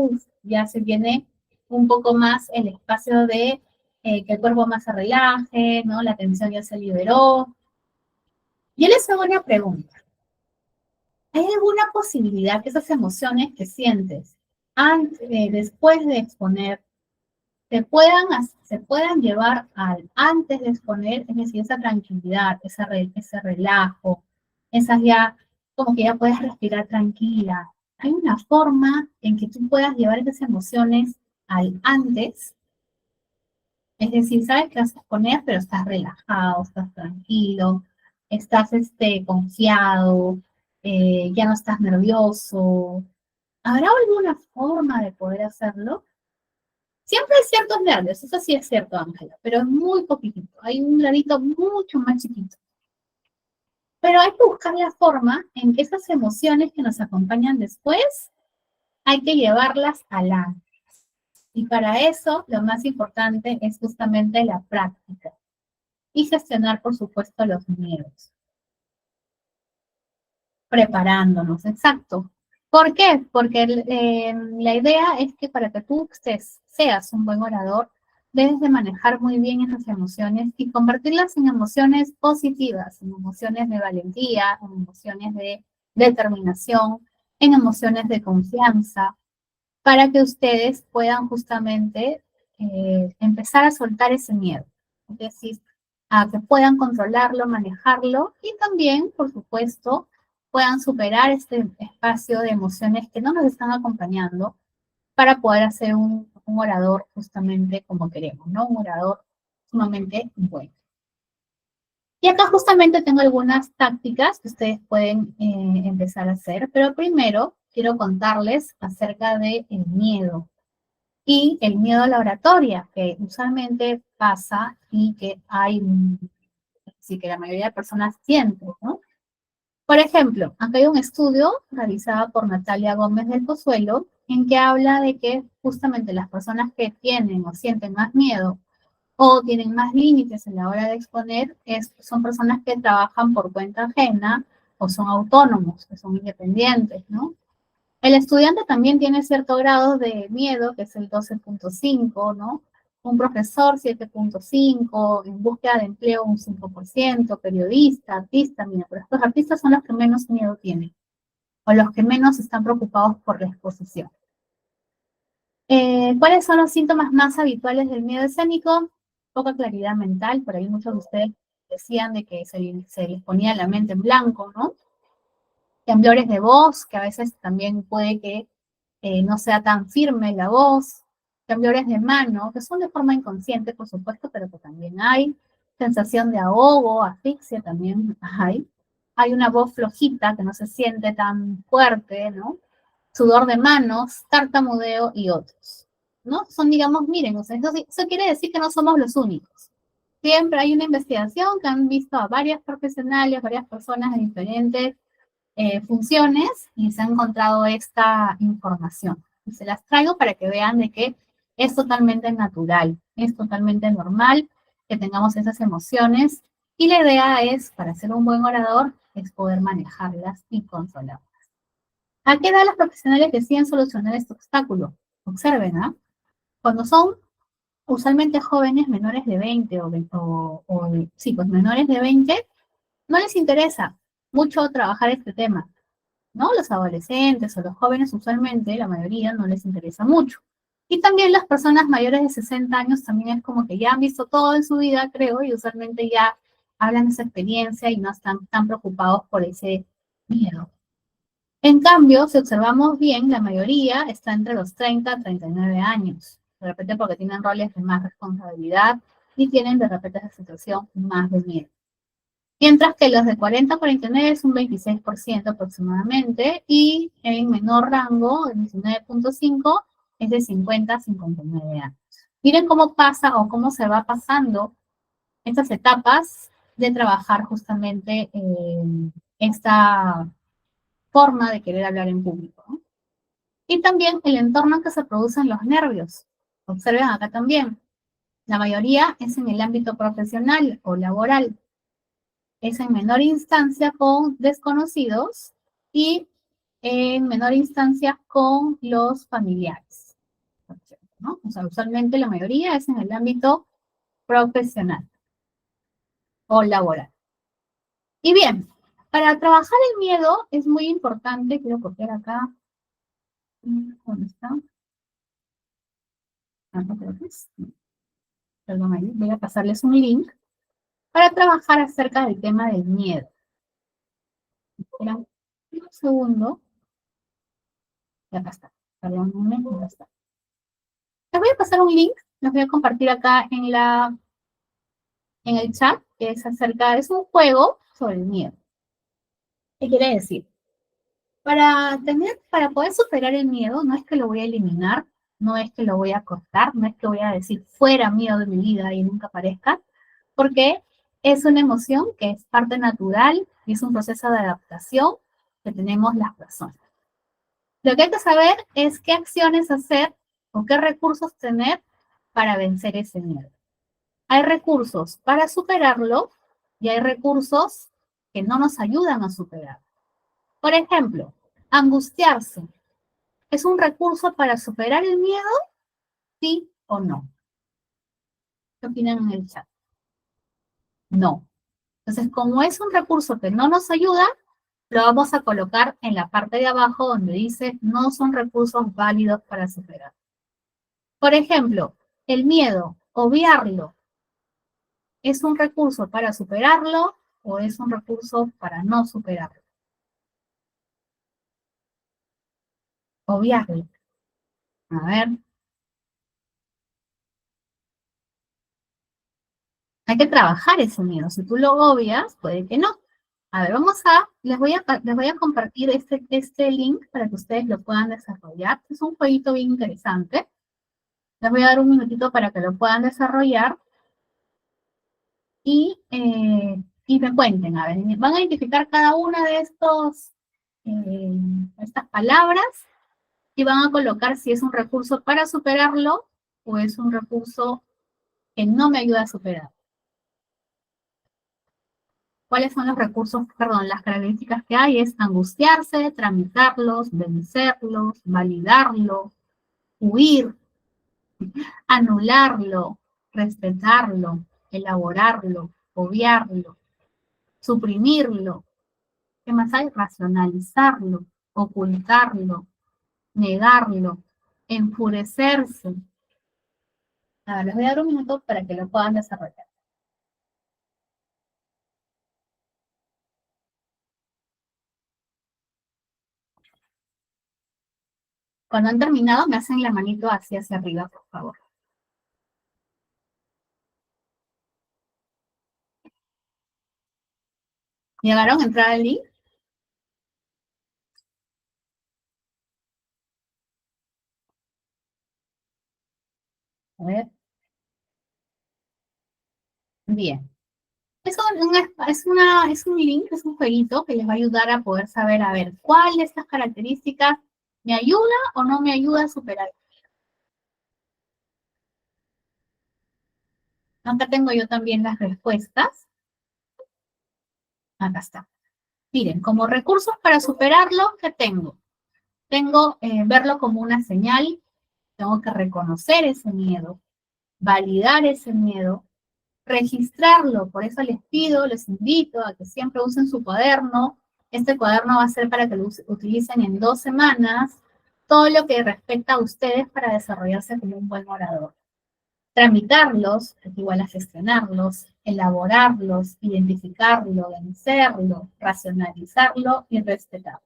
ya se viene un poco más el espacio de que el cuerpo más se relaje, ¿no? La tensión ya se liberó. Yo les hago una pregunta. ¿Hay alguna posibilidad que esas emociones que sientes después de exponer se puedan llevar al antes de exponer, es decir, esa tranquilidad, ese relajo, esas ya, como que ya puedes respirar tranquila? ¿Hay una forma en que tú puedas llevar esas emociones al antes? Es decir, sabes que vas a exponer, pero estás relajado, estás tranquilo, estás confiado, ya no estás nervioso. ¿Habrá alguna forma de poder hacerlo? Siempre hay ciertos nervios, eso sí es cierto, Ángela, pero es muy poquitito. Hay un gradito mucho más chiquito. Pero hay que buscar la forma en que esas emociones que nos acompañan después, hay que llevarlas al antes. Y para eso, lo más importante es justamente la práctica y gestionar, por supuesto, los miedos. Preparándonos, exacto. ¿Por qué? Porque la idea es que para que tú seas un buen orador, debes de manejar muy bien esas emociones y convertirlas en emociones positivas, en emociones de valentía, en emociones de determinación, en emociones de confianza, para que ustedes puedan justamente empezar a soltar ese miedo. Es decir, a que puedan controlarlo, manejarlo y también, por supuesto, puedan superar este espacio de emociones que no nos están acompañando para poder hacer un orador justamente como queremos, ¿no? Un orador sumamente bueno. Y acá justamente tengo algunas tácticas que ustedes pueden empezar a hacer, pero primero quiero contarles acerca del miedo y el miedo a la oratoria, que usualmente pasa y que sí que la mayoría de personas sienten, ¿no? Por ejemplo, acá hay un estudio realizado por Natalia Gómez del Pozuelo, en que habla de que justamente las personas que tienen o sienten más miedo o tienen más límites en la hora de exponer son personas que trabajan por cuenta ajena o son autónomos, que son independientes, ¿no? El estudiante también tiene cierto grado de miedo, que es el 12.5, ¿no? Un profesor 7.5, en búsqueda de empleo un 5%, periodista, artista, mira, pero estos artistas son los que menos miedo tienen, o los que menos están preocupados por la exposición. ¿Cuáles son los síntomas más habituales del miedo escénico? Poca claridad mental, por ahí muchos de ustedes decían de que se les ponía la mente en blanco, ¿no? Temblores de voz, que a veces también puede que no sea tan firme la voz, temblores de mano, que son de forma inconsciente, por supuesto, pero que también hay, sensación de ahogo, asfixia también hay. Hay una voz flojita que no se siente tan fuerte, ¿no? Sudor de manos, tartamudeo y otros, ¿no? Son, digamos, miren, o sea, eso quiere decir que no somos los únicos. Siempre hay una investigación que han visto a varias profesionales, varias personas de diferentes funciones y se ha encontrado esta información. Y se las traigo para que vean de que es totalmente natural, es totalmente normal que tengamos esas emociones y la idea es, para ser un buen orador, es poder manejarlas y controlarlas. ¿A qué edad los profesionales deciden solucionar este obstáculo? Observen, ¿ah? Cuando son usualmente jóvenes menores de 20 sí, pues menores de 20, no les interesa mucho trabajar este tema. ¿No? Los adolescentes o los jóvenes usualmente, la mayoría, no les interesa mucho. Y también las personas mayores de 60 años también es como que ya han visto todo en su vida, creo, y usualmente ya hablan de esa experiencia y no están tan preocupados por ese miedo. En cambio, si observamos bien, la mayoría está entre los 30 y 39 años. De repente porque tienen roles de más responsabilidad y tienen de repente esa situación más de miedo. Mientras que los de 40 a 49 es un 26% aproximadamente y en menor rango, el 19.5, es de 50 a 59 años. Miren cómo pasa o cómo se va pasando estas etapas de trabajar justamente esta forma de querer hablar en público, ¿no? Y también el entorno en que se producen los nervios. Observen acá también. La mayoría es en el ámbito profesional o laboral. Es en menor instancia con desconocidos y en menor instancia con los familiares, ¿no? O sea, usualmente la mayoría es en el ámbito profesional o laboral. Y bien, para trabajar el miedo es muy importante, quiero copiar acá, ¿dónde está? Ah, no creo que es. Perdón, ahí voy a pasarles un link para trabajar acerca del tema del miedo. Espera un segundo. Y acá está. Perdón, acá está. Les voy a pasar un link Les voy a compartir acá en el chat, que es un juego sobre el miedo. ¿Qué quiere decir? Para poder superar el miedo, no es que lo voy a eliminar, no es que lo voy a cortar, no es que voy a decir fuera miedo de mi vida y nunca aparezca, porque es una emoción que es parte natural y es un proceso de adaptación que tenemos las personas. Lo que hay que saber es qué acciones hacer o qué recursos tener para vencer ese miedo. Hay recursos para superarlo y hay recursos que no nos ayudan a superar. Por ejemplo, angustiarse. ¿Es un recurso para superar el miedo? ¿Sí o no? ¿Qué opinan en el chat? No. Entonces, como es un recurso que no nos ayuda, lo vamos a colocar en la parte de abajo donde dice no son recursos válidos para superar. Por ejemplo, el miedo, obviarlo, ¿es un recurso para superarlo o es un recurso para no superarlo? Obviarlo. A ver. Hay que trabajar ese miedo. Si tú lo obvias, puede que no. A ver, les voy a compartir este link para que ustedes lo puedan desarrollar. Es un jueguito bien interesante. Les voy a dar un minutito para que lo puedan desarrollar y me cuenten. A ver, van a identificar cada una de estas palabras y van a colocar si es un recurso para superarlo o es un recurso que no me ayuda a superar. ¿Cuáles son los recursos, perdón, las características que hay? Es angustiarse, tramitarlos, vencerlos, validarlo, huir, anularlo, respetarlo, elaborarlo, obviarlo, suprimirlo. ¿Qué más hay? Racionalizarlo, ocultarlo, negarlo, enfurecerse. A ver, les voy a dar un minuto para que lo puedan desarrollar. Cuando han terminado, me hacen la manito hacia arriba, por favor. ¿Llegaron a entrar al link? A ver. Bien. Es un link, es un jueguito que les va a ayudar a poder saber, a ver, cuál de estas características me ayuda o no me ayuda a superar. Acá tengo yo también las respuestas. Acá está. Miren, como recursos para superarlo, ¿qué tengo? Tengo verlo como una señal, tengo que reconocer ese miedo, validar ese miedo, registrarlo. Por eso les pido, les invito a que siempre usen su cuaderno. Este cuaderno va a ser para que lo utilicen en 2 semanas, todo lo que respecta a ustedes para desarrollarse como un buen orador. Tramitarlos, que es igual a gestionarlos, elaborarlos, identificarlo, vencerlo, racionalizarlo y respetarlo.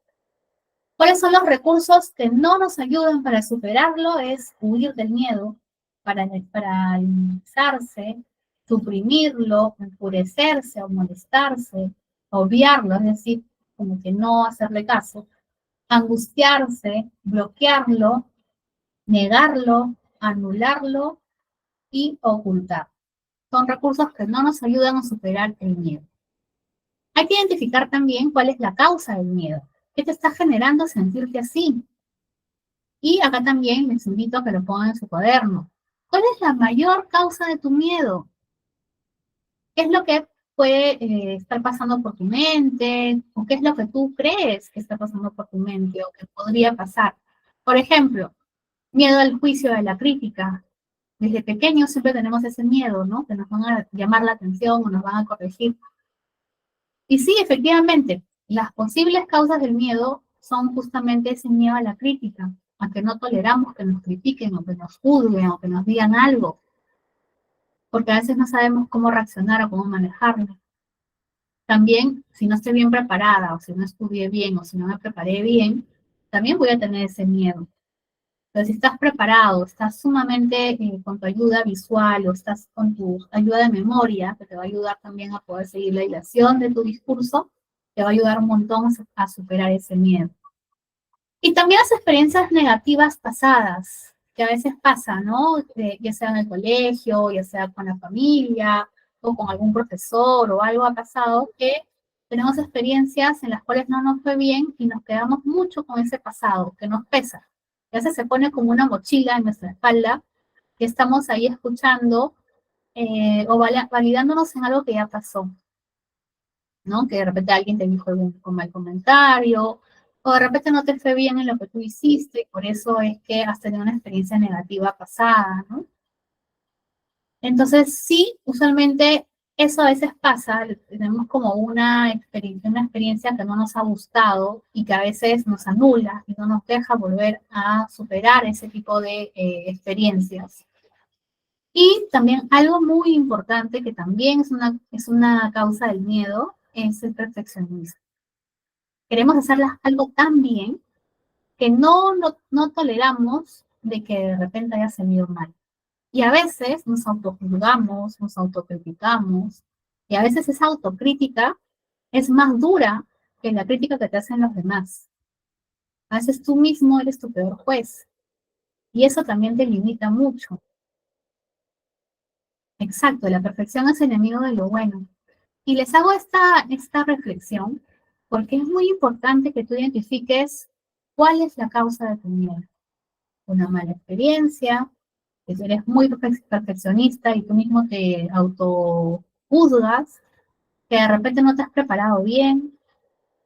¿Cuáles son los recursos que no nos ayudan para superarlo? Es huir del miedo, paralizarse, suprimirlo, enfurecerse o molestarse, obviarlo, es decir, como que no hacerle caso, angustiarse, bloquearlo, negarlo, anularlo y ocultar. Son recursos que no nos ayudan a superar el miedo. Hay que identificar también cuál es la causa del miedo. ¿Qué te está generando sentirte así? Y acá también les invito a que lo pongan en su cuaderno. ¿Cuál es la mayor causa de tu miedo? ¿Qué es lo que puede estar pasando por tu mente? ¿O qué es lo que tú crees que está pasando por tu mente o que podría pasar? Por ejemplo, miedo al juicio de la crítica. Desde pequeños siempre tenemos ese miedo, ¿no? Que nos van a llamar la atención o nos van a corregir. Y sí, efectivamente, las posibles causas del miedo son justamente ese miedo a la crítica, a que no toleramos que nos critiquen o que nos juzguen o que nos digan algo, porque a veces no sabemos cómo reaccionar o cómo manejarlo. También, si no estoy bien preparada o si no estudié bien o si no me preparé bien, también voy a tener ese miedo. Entonces, si estás preparado, estás sumamente con tu ayuda visual o estás con tu ayuda de memoria, que te va a ayudar también a poder seguir la hilación de tu discurso, te va a ayudar un montón a superar ese miedo. Y también las experiencias negativas pasadas, que a veces pasa, ¿no? Ya sea en el colegio, ya sea con la familia, o con algún profesor, o algo ha pasado, que tenemos experiencias en las cuales no nos fue bien y nos quedamos mucho con ese pasado, que nos pesa. Y a veces se pone como una mochila en nuestra espalda, que estamos ahí escuchando o validándonos en algo que ya pasó, ¿no? Que de repente alguien te dijo algún mal comentario, o de repente no te fue bien en lo que tú hiciste, y por eso es que has tenido una experiencia negativa pasada, ¿no? Entonces, sí, usualmente eso a veces pasa, tenemos como una experiencia que no nos ha gustado y que a veces nos anula y no nos deja volver a superar ese tipo de experiencias. Y también algo muy importante que también es una causa del miedo es el perfeccionismo. Queremos hacer algo tan bien que no toleramos de que de repente haya salido mal. Y a veces nos autojuzgamos, nos autocriticamos, y a veces esa autocrítica es más dura que la crítica que te hacen los demás. A veces tú mismo eres tu peor juez, y eso también te limita mucho. Exacto, la perfección es enemigo de lo bueno. Y les hago esta reflexión porque es muy importante que tú identifiques cuál es la causa de tu miedo. Una mala experiencia, que tú eres muy perfeccionista y tú mismo te autojuzgas, que de repente no te has preparado bien,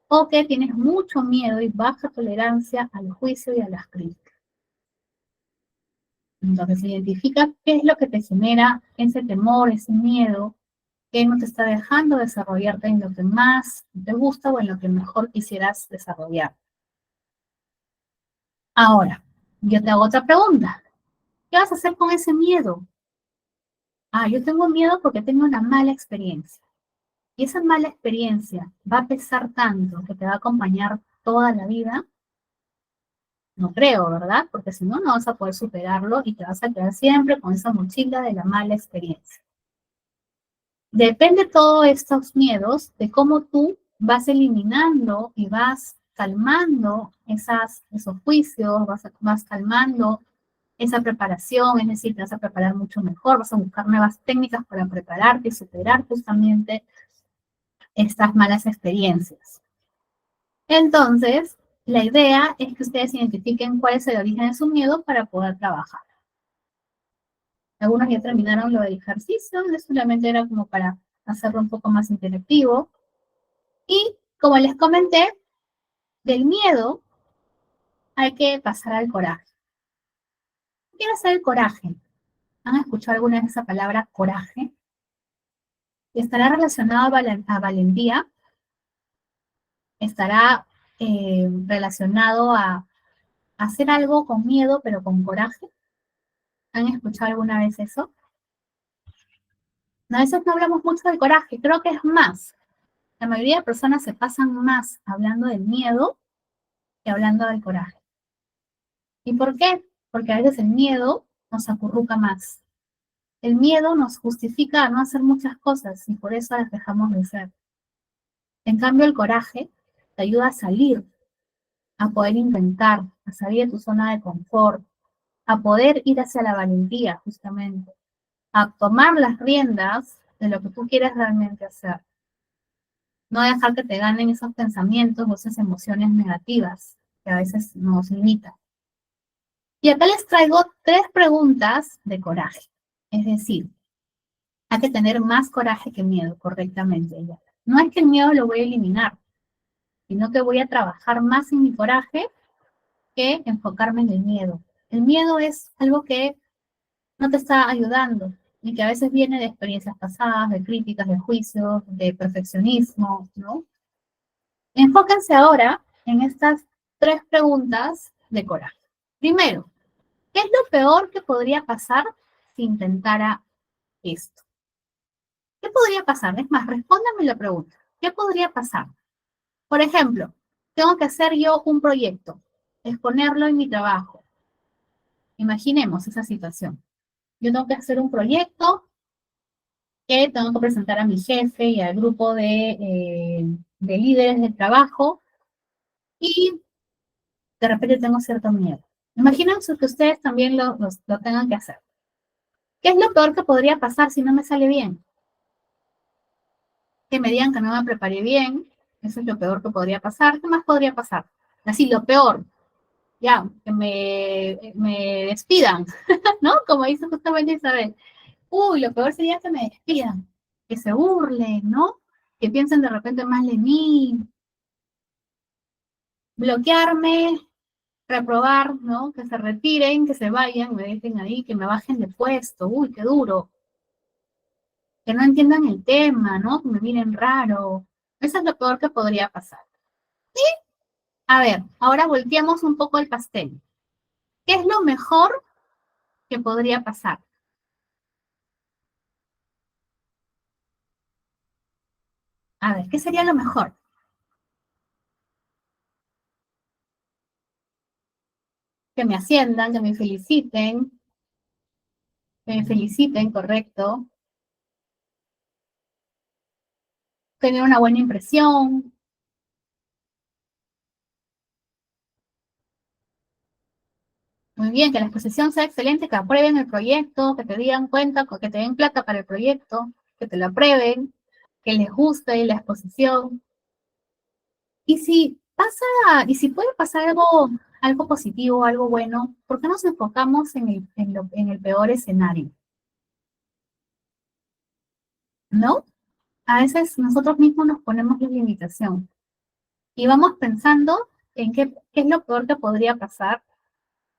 o que tienes mucho miedo y baja tolerancia al juicio y a las críticas. Entonces, identifica qué es lo que te genera ese temor, ese miedo, que no te está dejando desarrollarte en lo que más te gusta o en lo que mejor quisieras desarrollar. Ahora, yo te hago otra pregunta. ¿Qué vas a hacer con ese miedo? Ah, yo tengo miedo porque tengo una mala experiencia. Y esa mala experiencia va a pesar tanto que te va a acompañar toda la vida. No creo, ¿verdad? Porque si no, no vas a poder superarlo y te vas a quedar siempre con esa mochila de la mala experiencia. Depende todos estos miedos de cómo tú vas eliminando y vas calmando esos juicios, vas calmando esa preparación, es decir, te vas a preparar mucho mejor, vas a buscar nuevas técnicas para prepararte y superar justamente estas malas experiencias. Entonces, la idea es que ustedes identifiquen cuál es el origen de su miedo para poder trabajar. Algunos ya terminaron lo del ejercicio, solamente era como para hacerlo un poco más interactivo. Y como les comenté, del miedo hay que pasar al coraje. ¿Qué quiere hacer el coraje? ¿Han escuchado alguna vez esa palabra coraje? Estará relacionado a valentía, estará relacionado a hacer algo con miedo, pero con coraje. ¿Han escuchado alguna vez eso? No, a veces no hablamos mucho del coraje, creo que es más. La mayoría de personas se pasan más hablando del miedo que hablando del coraje. ¿Y por qué? Porque a veces el miedo nos acurruca más. El miedo nos justifica a no hacer muchas cosas y por eso las dejamos de hacer. En cambio, el coraje te ayuda a salir, a poder intentar, a salir de tu zona de confort, a poder ir hacia la valentía, justamente, a tomar las riendas de lo que tú quieres realmente hacer. No dejar que te ganen esos pensamientos o esas emociones negativas que a veces nos limitan. Y acá les traigo 3 preguntas de coraje. Es decir, hay que tener más coraje que miedo, correctamente. No es que el miedo lo voy a eliminar, sino que voy a trabajar más en mi coraje que enfocarme en el miedo. El miedo es algo que no te está ayudando y que a veces viene de experiencias pasadas, de críticas, de juicios, de perfeccionismo, ¿no? Enfóquense ahora en estas 3 preguntas de coraje. Primero, ¿qué es lo peor que podría pasar si intentara esto? ¿Qué podría pasar? Es más, respóndame la pregunta. ¿Qué podría pasar? Por ejemplo, tengo que hacer yo un proyecto, exponerlo en mi trabajo. Imaginemos esa situación. Yo tengo que hacer un proyecto que tengo que presentar a mi jefe y al grupo de líderes del trabajo y de repente tengo cierto miedo. Imagínense que ustedes también lo tengan que hacer. ¿Qué es lo peor que podría pasar si no me sale bien? Que me digan que no me preparé bien, eso es lo peor que podría pasar. ¿Qué más podría pasar? Así, lo peor, ya, que me despidan, ¿no? Como dice justamente Isabel. Uy, lo peor sería que me despidan, que se burlen, ¿no? Que piensen de repente mal de mí, bloquearme, reprobar, ¿no? Que se retiren, que se vayan, me dejen ahí, que me bajen de puesto, uy, qué duro, que no entiendan el tema, ¿no? Que me miren raro. Eso es lo peor que podría pasar. A ver, ahora volteamos un poco el pastel. ¿Qué es lo mejor que podría pasar? A ver, ¿qué sería lo mejor? Que me asciendan, que me feliciten, correcto, tener una buena impresión. Muy bien, que la exposición sea excelente, que aprueben el proyecto, que te digan cuenta, que te den plata para el proyecto, que te lo aprueben, que les guste la exposición. Y si pasa, y si puede pasar algo positivo, algo bueno, ¿por qué nos enfocamos en el peor escenario? ¿No? A veces nosotros mismos nos ponemos la limitación y vamos pensando en qué es lo peor que podría pasar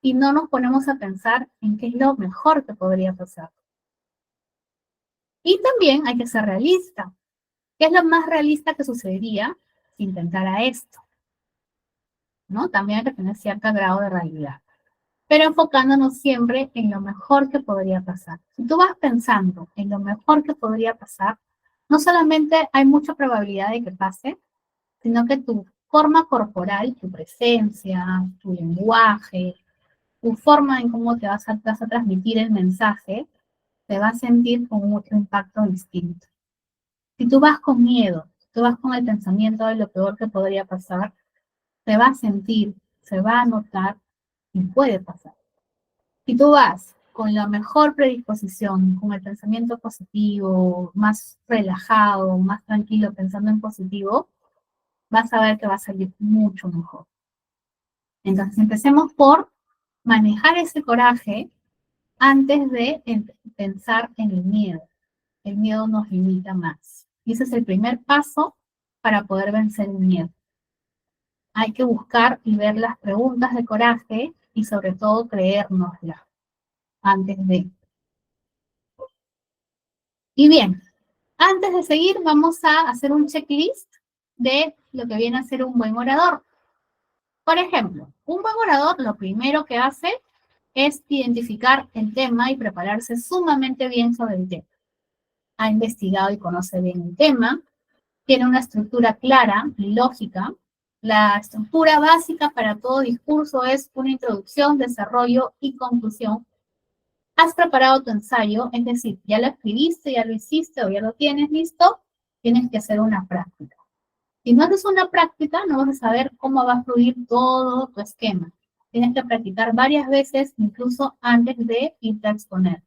y no nos ponemos a pensar en qué es lo mejor que podría pasar. Y también hay que ser realista. ¿Qué es lo más realista que sucedería si intentara esto? ¿No? También hay que tener cierto grado de realidad. Pero enfocándonos siempre en lo mejor que podría pasar. Si tú vas pensando en lo mejor que podría pasar, no solamente hay mucha probabilidad de que pase, sino que tu forma corporal, tu presencia, tu lenguaje, tu forma en cómo vas a transmitir el mensaje, te va a sentir con mucho impacto distinto. Si tú vas con miedo, si tú vas con el pensamiento de lo peor que podría pasar, te va a sentir, se va a notar y puede pasar. Si tú vas con la mejor predisposición, con el pensamiento positivo, más relajado, más tranquilo, pensando en positivo, vas a ver que va a salir mucho mejor. Entonces empecemos por manejar ese coraje antes de pensar en el miedo. El miedo nos limita más. Y ese es el primer paso para poder vencer el miedo. Hay que buscar y ver las preguntas de coraje y sobre todo creérnoslas antes de. Y bien, antes de seguir vamos a hacer un checklist de lo que viene a ser un buen orador. Por ejemplo, un buen orador lo primero que hace es identificar el tema y prepararse sumamente bien sobre el tema. Ha investigado y conoce bien el tema, tiene una estructura clara y lógica. La estructura básica para todo discurso es una introducción, desarrollo y conclusión. Has preparado tu ensayo, es decir, ya lo escribiste, ya lo hiciste o ya lo tienes listo, tienes que hacer una práctica. Si no haces una práctica, no vas a saber cómo va a fluir todo tu esquema. Tienes que practicar varias veces, incluso antes de irte a exponer.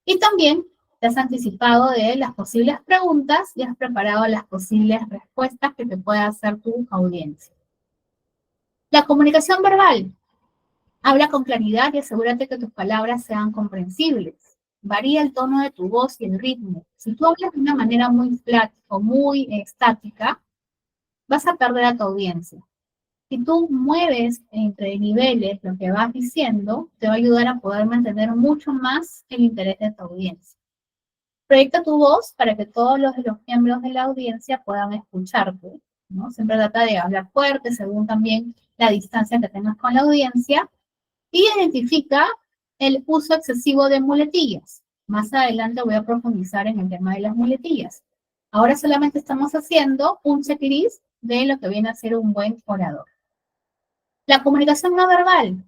Y también te has anticipado de las posibles preguntas y has preparado las posibles respuestas que te pueda hacer tu audiencia. La comunicación verbal. Habla con claridad y asegúrate que tus palabras sean comprensibles. Varía el tono de tu voz y el ritmo. Si tú hablas de una manera muy flat o muy estática, vas a perder a tu audiencia. Si tú mueves entre niveles lo que vas diciendo, te va a ayudar a poder mantener mucho más el interés de tu audiencia. Proyecta tu voz para que todos los miembros de la audiencia puedan escucharte, ¿no? Siempre trata de hablar fuerte, según también la distancia que tengas con la audiencia, y identifica el uso excesivo de muletillas. Más adelante voy a profundizar en el tema de las muletillas. Ahora solamente estamos haciendo un checklist de lo que viene a ser un buen orador. La comunicación no verbal.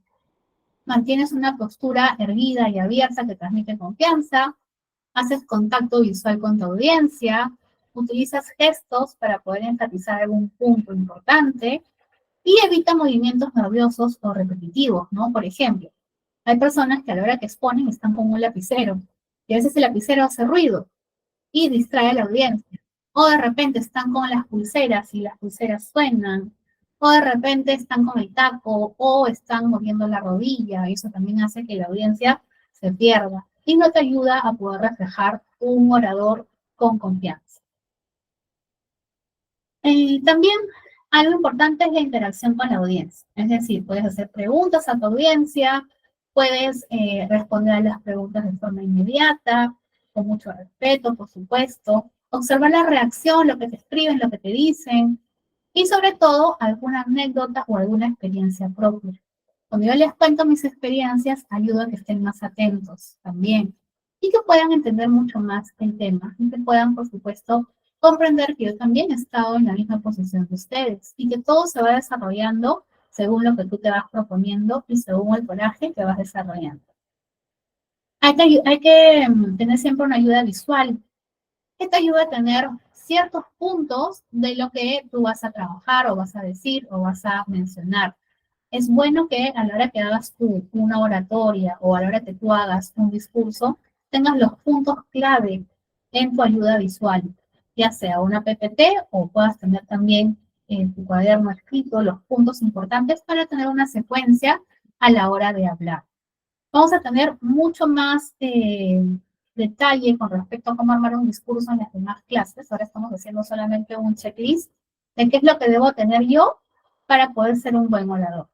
Mantienes una postura erguida y abierta que transmite confianza, haces contacto visual con tu audiencia, utilizas gestos para poder enfatizar algún punto importante y evita movimientos nerviosos o repetitivos, ¿no? Por ejemplo, hay personas que a la hora que exponen están con un lapicero y a veces el lapicero hace ruido y distrae a la audiencia. O de repente están con las pulseras y las pulseras suenan. O de repente están con el taco o están moviendo la rodilla. Y eso también hace que la audiencia se pierda y no te ayuda a poder reflejar un orador con confianza. También algo importante es la interacción con la audiencia. Es decir, puedes hacer preguntas a tu audiencia, puedes responder a las preguntas de forma inmediata, con mucho respeto, por supuesto. Observar la reacción, lo que te escriben, lo que te dicen. Y sobre todo, alguna anécdota o alguna experiencia propia. Cuando yo les cuento mis experiencias, ayuda a que estén más atentos también. Y que puedan entender mucho más el tema. Y que puedan, por supuesto, comprender que yo también he estado en la misma posición que ustedes. Y que todo se va desarrollando según lo que tú te vas proponiendo y según el coraje que vas desarrollando. Hay que tener siempre una ayuda visual que te ayuda a tener ciertos puntos de lo que tú vas a trabajar o vas a decir o vas a mencionar. Es bueno que a la hora que hagas tú una oratoria o a la hora que tú hagas un discurso, tengas los puntos clave en tu ayuda visual, ya sea una PPT o puedas tener también en tu cuaderno escrito los puntos importantes para tener una secuencia a la hora de hablar. Vamos a tener mucho más detalle con respecto a cómo armar un discurso en las demás clases. Ahora estamos haciendo solamente un checklist de qué es lo que debo tener yo para poder ser un buen orador.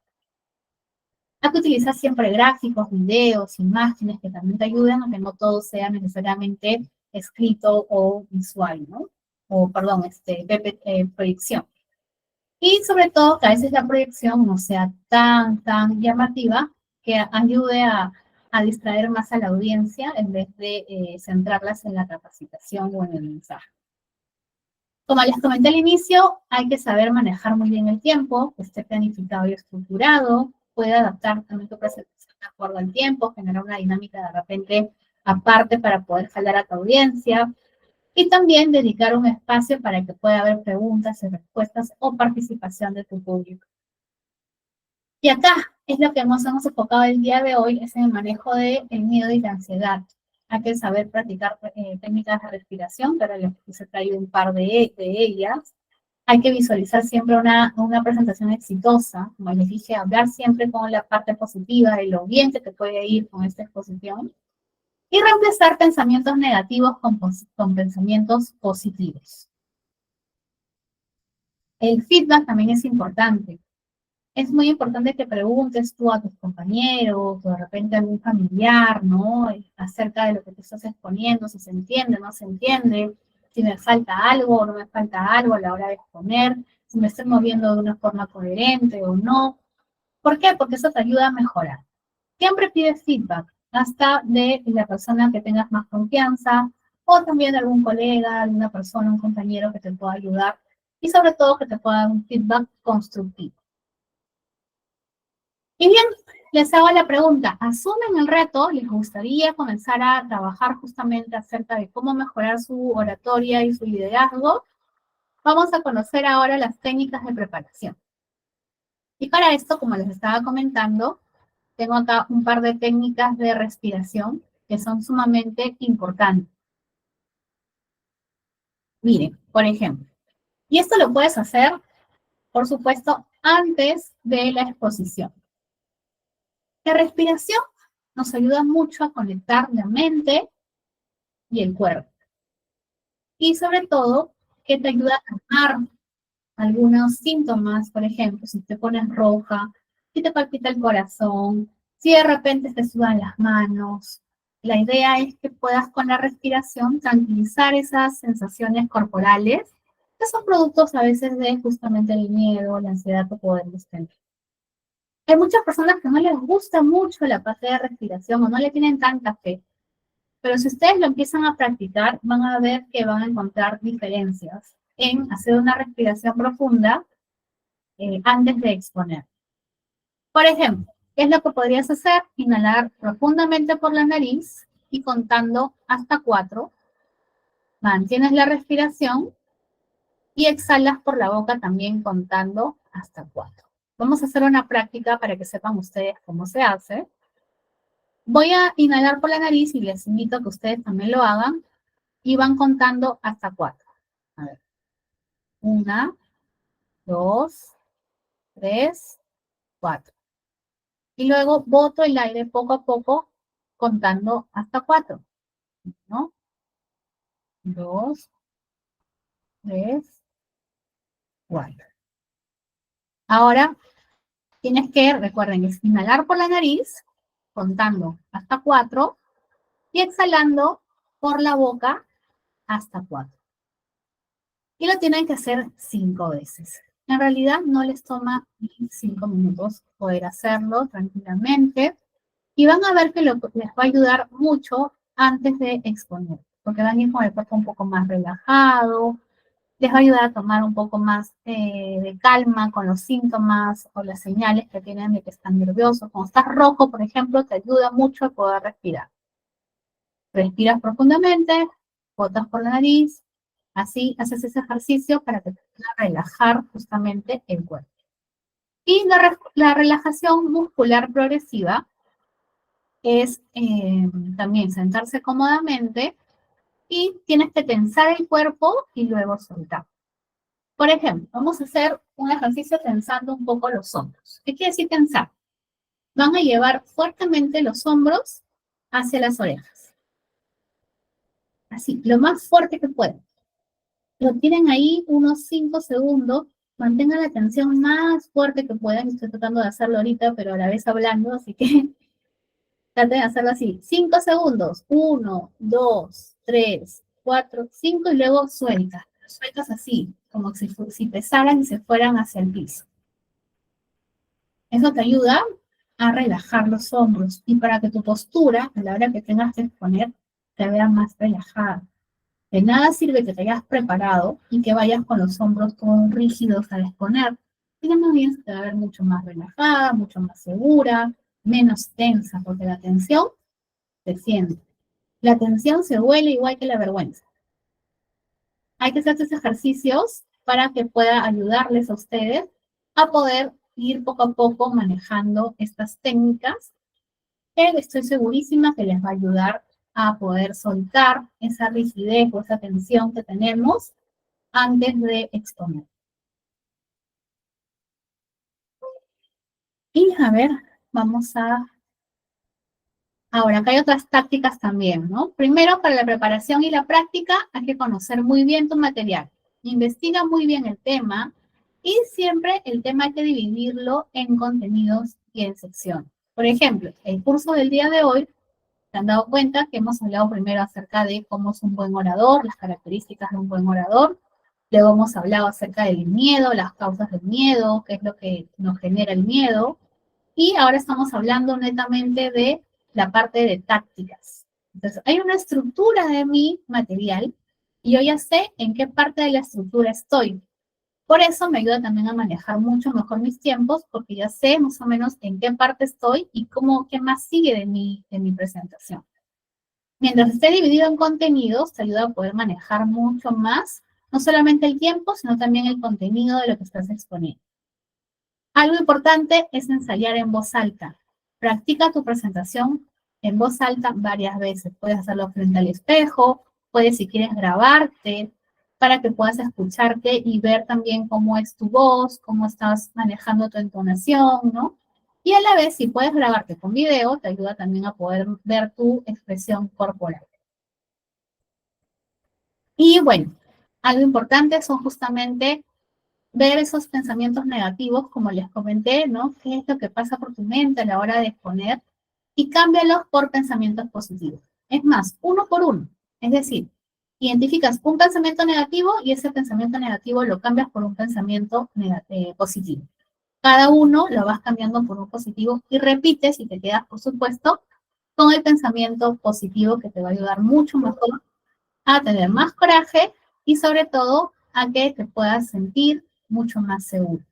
Hay que utilizar siempre gráficos, videos, imágenes que también te ayuden a que no todo sea necesariamente escrito o visual, ¿no? O, perdón, proyección. Y sobre todo que a veces la proyección no sea tan llamativa que ayude a distraer más a la audiencia en vez de centrarlas en la capacitación o en el mensaje. Como les comenté al inicio, hay que saber manejar muy bien el tiempo, que esté planificado y estructurado, puede adaptar también tu presentación de acuerdo al tiempo, generar una dinámica de repente aparte para poder jalar a tu audiencia, y también dedicar un espacio para que pueda haber preguntas y respuestas o participación de tu público. Y acá es lo que hemos enfocado el día de hoy, es en el manejo del miedo y la ansiedad. Hay que saber practicar técnicas de respiración, pero les puse traído un par de ellas. Hay que visualizar siempre una presentación exitosa, como les dije, hablar siempre con la parte positiva de lo bien que te puede ir con esta exposición. Y reemplazar pensamientos negativos con pensamientos positivos. El feedback también es importante. Es muy importante que preguntes tú a tus compañeros, o de repente a algún familiar, ¿no? Acerca de lo que te estás exponiendo, si se entiende, no se entiende, si me falta algo o no me falta algo a la hora de exponer, si me estoy moviendo de una forma coherente o no. ¿Por qué? Porque eso te ayuda a mejorar. Siempre pides feedback, hasta de la persona que tengas más confianza, o también de algún colega, alguna persona, un compañero que te pueda ayudar, y sobre todo que te pueda dar un feedback constructivo. Y bien, les hago la pregunta, ¿asumen el reto? ¿Les gustaría comenzar a trabajar justamente acerca de cómo mejorar su oratoria y su liderazgo? Vamos a conocer ahora las técnicas de preparación. Y para esto, como les estaba comentando, tengo acá un par de técnicas de respiración que son sumamente importantes. Miren, por ejemplo, y esto lo puedes hacer, por supuesto, antes de la exposición. La respiración nos ayuda mucho a conectar la mente y el cuerpo. Y sobre todo, que te ayuda a calmar algunos síntomas, por ejemplo, si te pones roja, si te palpita el corazón, si de repente te sudan las manos. La idea es que puedas con la respiración tranquilizar esas sensaciones corporales, que son productos a veces de justamente el miedo, la ansiedad que podemos tener. Hay muchas personas que no les gusta mucho la parte de respiración o no le tienen tanta fe. Pero si ustedes lo empiezan a practicar, van a ver que van a encontrar diferencias en hacer una respiración profunda antes de exponer. Por ejemplo, ¿Qué es lo que podrías hacer? Inhalar profundamente por la nariz y contando hasta 4. Mantienes la respiración y exhalas por la boca también contando hasta 4. Vamos a hacer una práctica para que sepan ustedes cómo se hace. Voy a inhalar por la nariz y les invito a que ustedes también lo hagan y van contando hasta 4. A ver. 1, 2, 3, 4. Y luego boto el aire poco a poco contando hasta 4. 1, 2, 3, 4. Ahora tienes que, recuerden, es inhalar por la nariz, contando hasta 4, y exhalando por la boca hasta 4. Y lo tienen que hacer 5 veces. En realidad no les toma 5 minutos poder hacerlo tranquilamente. Y van a ver que les va a ayudar mucho antes de exponer, porque van a ir con el cuerpo un poco más relajado, les va a ayudar a tomar un poco más de calma con los síntomas o las señales que tienen de que están nerviosos. Cuando estás rojo, por ejemplo, te ayuda mucho a poder respirar. Respiras profundamente, botas por la nariz, así haces ese ejercicio para que te pueda relajar justamente el cuerpo. Y la relajación muscular progresiva es también sentarse cómodamente y tienes que tensar el cuerpo y luego soltar. Por ejemplo, vamos a hacer un ejercicio tensando un poco los hombros. ¿Qué quiere decir tensar? Van a llevar fuertemente los hombros hacia las orejas. Así, lo más fuerte que pueden. Lo tienen ahí unos 5 segundos. Mantengan la tensión más fuerte que puedan. Estoy tratando de hacerlo ahorita, pero a la vez hablando, así que traten de hacerlo así. 5 segundos. 1, 2, 3, 4, 5 y luego sueltas. Sueltas así, como si pesaran y se fueran hacia el piso. Eso te ayuda a relajar los hombros y para que tu postura, a la hora que tengas que exponer, te vea más relajada. De nada sirve que te hayas preparado y que vayas con los hombros todos rígidos al exponer. Sino más bien se te va a ver mucho más relajada, mucho más segura, menos tensa, porque la tensión se siente. La tensión se huele igual que la vergüenza. Hay que hacer estos ejercicios para que pueda ayudarles a ustedes a poder ir poco a poco manejando estas técnicas que estoy segurísima que les va a ayudar a poder soltar esa rigidez o esa tensión que tenemos antes de exponer. Y a ver, vamos a... Ahora, acá hay otras tácticas también, ¿no? Primero, para la preparación y la práctica, hay que conocer muy bien tu material. Investiga muy bien el tema y siempre el tema hay que dividirlo en contenidos y en secciones. Por ejemplo, el curso del día de hoy, se han dado cuenta que hemos hablado primero acerca de cómo es un buen orador, las características de un buen orador. Luego hemos hablado acerca del miedo, las causas del miedo, qué es lo que nos genera el miedo. Y ahora estamos hablando netamente de la parte de tácticas. Entonces, hay una estructura de mi material y yo ya sé en qué parte de la estructura estoy. Por eso me ayuda también a manejar mucho mejor mis tiempos, porque ya sé más o menos en qué parte estoy y qué más sigue de mi presentación. Mientras esté dividido en contenidos, te ayuda a poder manejar mucho más, no solamente el tiempo, sino también el contenido de lo que estás exponiendo. Algo importante es ensayar en voz alta. Practica tu presentación en voz alta varias veces. Puedes hacerlo frente al espejo, puedes si quieres grabarte para que puedas escucharte y ver también cómo es tu voz, cómo estás manejando tu entonación, ¿no? Y a la vez, si puedes grabarte con video, te ayuda también a poder ver tu expresión corporal. Y bueno, algo importante son justamente ver esos pensamientos negativos, como les comenté, ¿no? ¿Qué es lo que pasa por tu mente a la hora de exponer? Y cámbialos por pensamientos positivos. Es más, uno por uno. Es decir, identificas un pensamiento negativo y ese pensamiento negativo lo cambias por un pensamiento positivo. Cada uno lo vas cambiando por un positivo y repites y te quedas, por supuesto, con el pensamiento positivo que te va a ayudar mucho mejor a tener más coraje y sobre todo a que te puedas sentir mucho más seguro.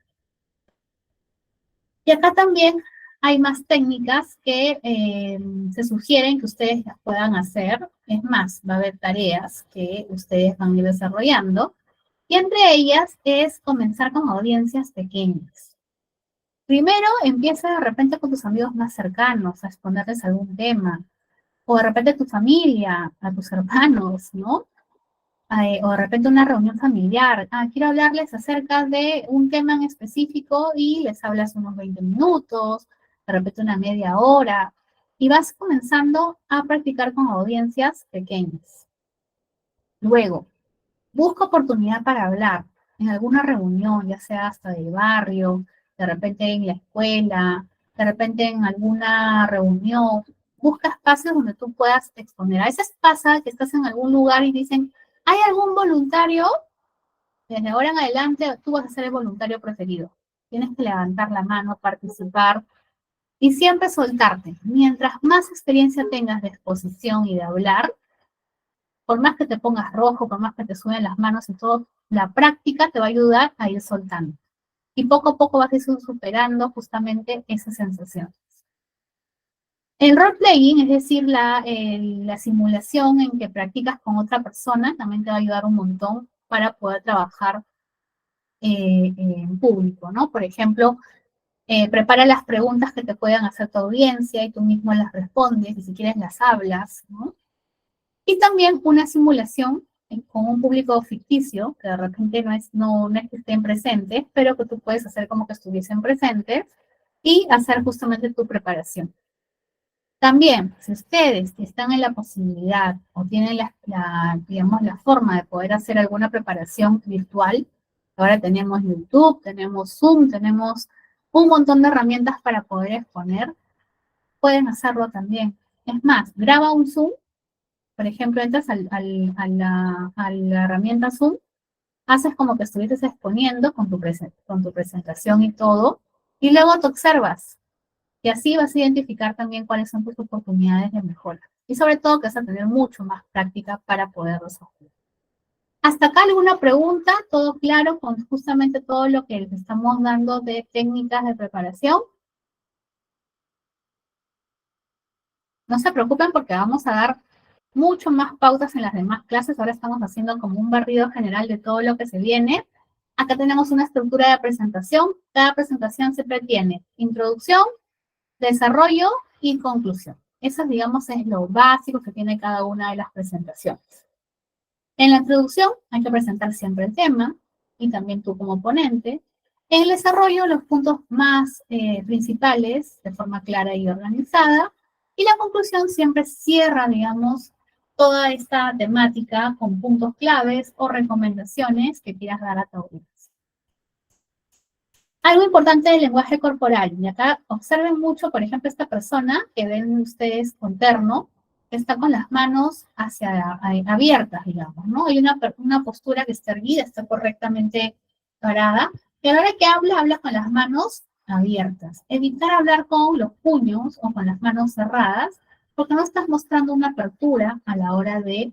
Y acá también hay más técnicas que se sugieren que ustedes las puedan hacer. Es más, va a haber tareas que ustedes van a ir desarrollando. Y entre ellas es comenzar con audiencias pequeñas. Primero, empieza de repente con tus amigos más cercanos a exponerles algún tema. O de repente a tu familia, a tus hermanos, ¿no? O de repente una reunión familiar. Quiero hablarles acerca de un tema en específico y les hablas unos 20 minutos, de repente una media hora, y vas comenzando a practicar con audiencias pequeñas. Luego, busca oportunidad para hablar en alguna reunión, ya sea hasta del barrio, de repente en la escuela, de repente en alguna reunión. Busca espacios donde tú puedas exponer. A veces pasa que estás en algún lugar y dicen, ¿hay algún voluntario? Desde ahora en adelante tú vas a ser el voluntario preferido. Tienes que levantar la mano, participar y siempre soltarte. Mientras más experiencia tengas de exposición y de hablar, por más que te pongas rojo, por más que te suben las manos y todo, la práctica te va a ayudar a ir soltando. Y poco a poco vas a ir superando justamente esa sensación. El role-playing, es decir, la simulación en que practicas con otra persona, también te va a ayudar un montón para poder trabajar en público, ¿no? Por ejemplo, prepara las preguntas que te puedan hacer tu audiencia y tú mismo las respondes y si quieres las hablas, ¿no? Y también una simulación con un público ficticio, que de repente no es que estén presentes, pero que tú puedes hacer como que estuviesen presentes y hacer justamente tu preparación. También, si ustedes están en la posibilidad o tienen digamos, la forma de poder hacer alguna preparación virtual, ahora tenemos YouTube, tenemos Zoom, tenemos un montón de herramientas para poder exponer, pueden hacerlo también. Es más, graba un Zoom, por ejemplo, entras a la herramienta Zoom, haces como que estuvieses exponiendo con tu presentación y todo, y luego te observas. Y así vas a identificar también cuáles son tus oportunidades de mejora. Y sobre todo que vas a tener mucho más práctica para poder resolver. Hasta acá alguna pregunta, todo claro con justamente todo lo que les estamos dando de técnicas de preparación. No se preocupen porque vamos a dar mucho más pautas en las demás clases. Ahora estamos haciendo como un barrido general de todo lo que se viene. Acá tenemos una estructura de presentación. Cada presentación siempre tiene introducción, desarrollo y conclusión. Eso, digamos, es lo básico que tiene cada una de las presentaciones. En la introducción hay que presentar siempre el tema y también tú como ponente. En el desarrollo, los puntos más principales de forma clara y organizada. Y la conclusión siempre cierra, digamos, toda esta temática con puntos claves o recomendaciones que quieras dar a tu audiencia. Algo importante del lenguaje corporal, y acá observen mucho, por ejemplo, esta persona que ven ustedes con terno, que está con las manos abiertas, digamos, ¿no? Hay una postura que está erguida, está correctamente parada, y a la hora que habla con las manos abiertas. Evitar hablar con los puños o con las manos cerradas, porque no estás mostrando una apertura a la hora de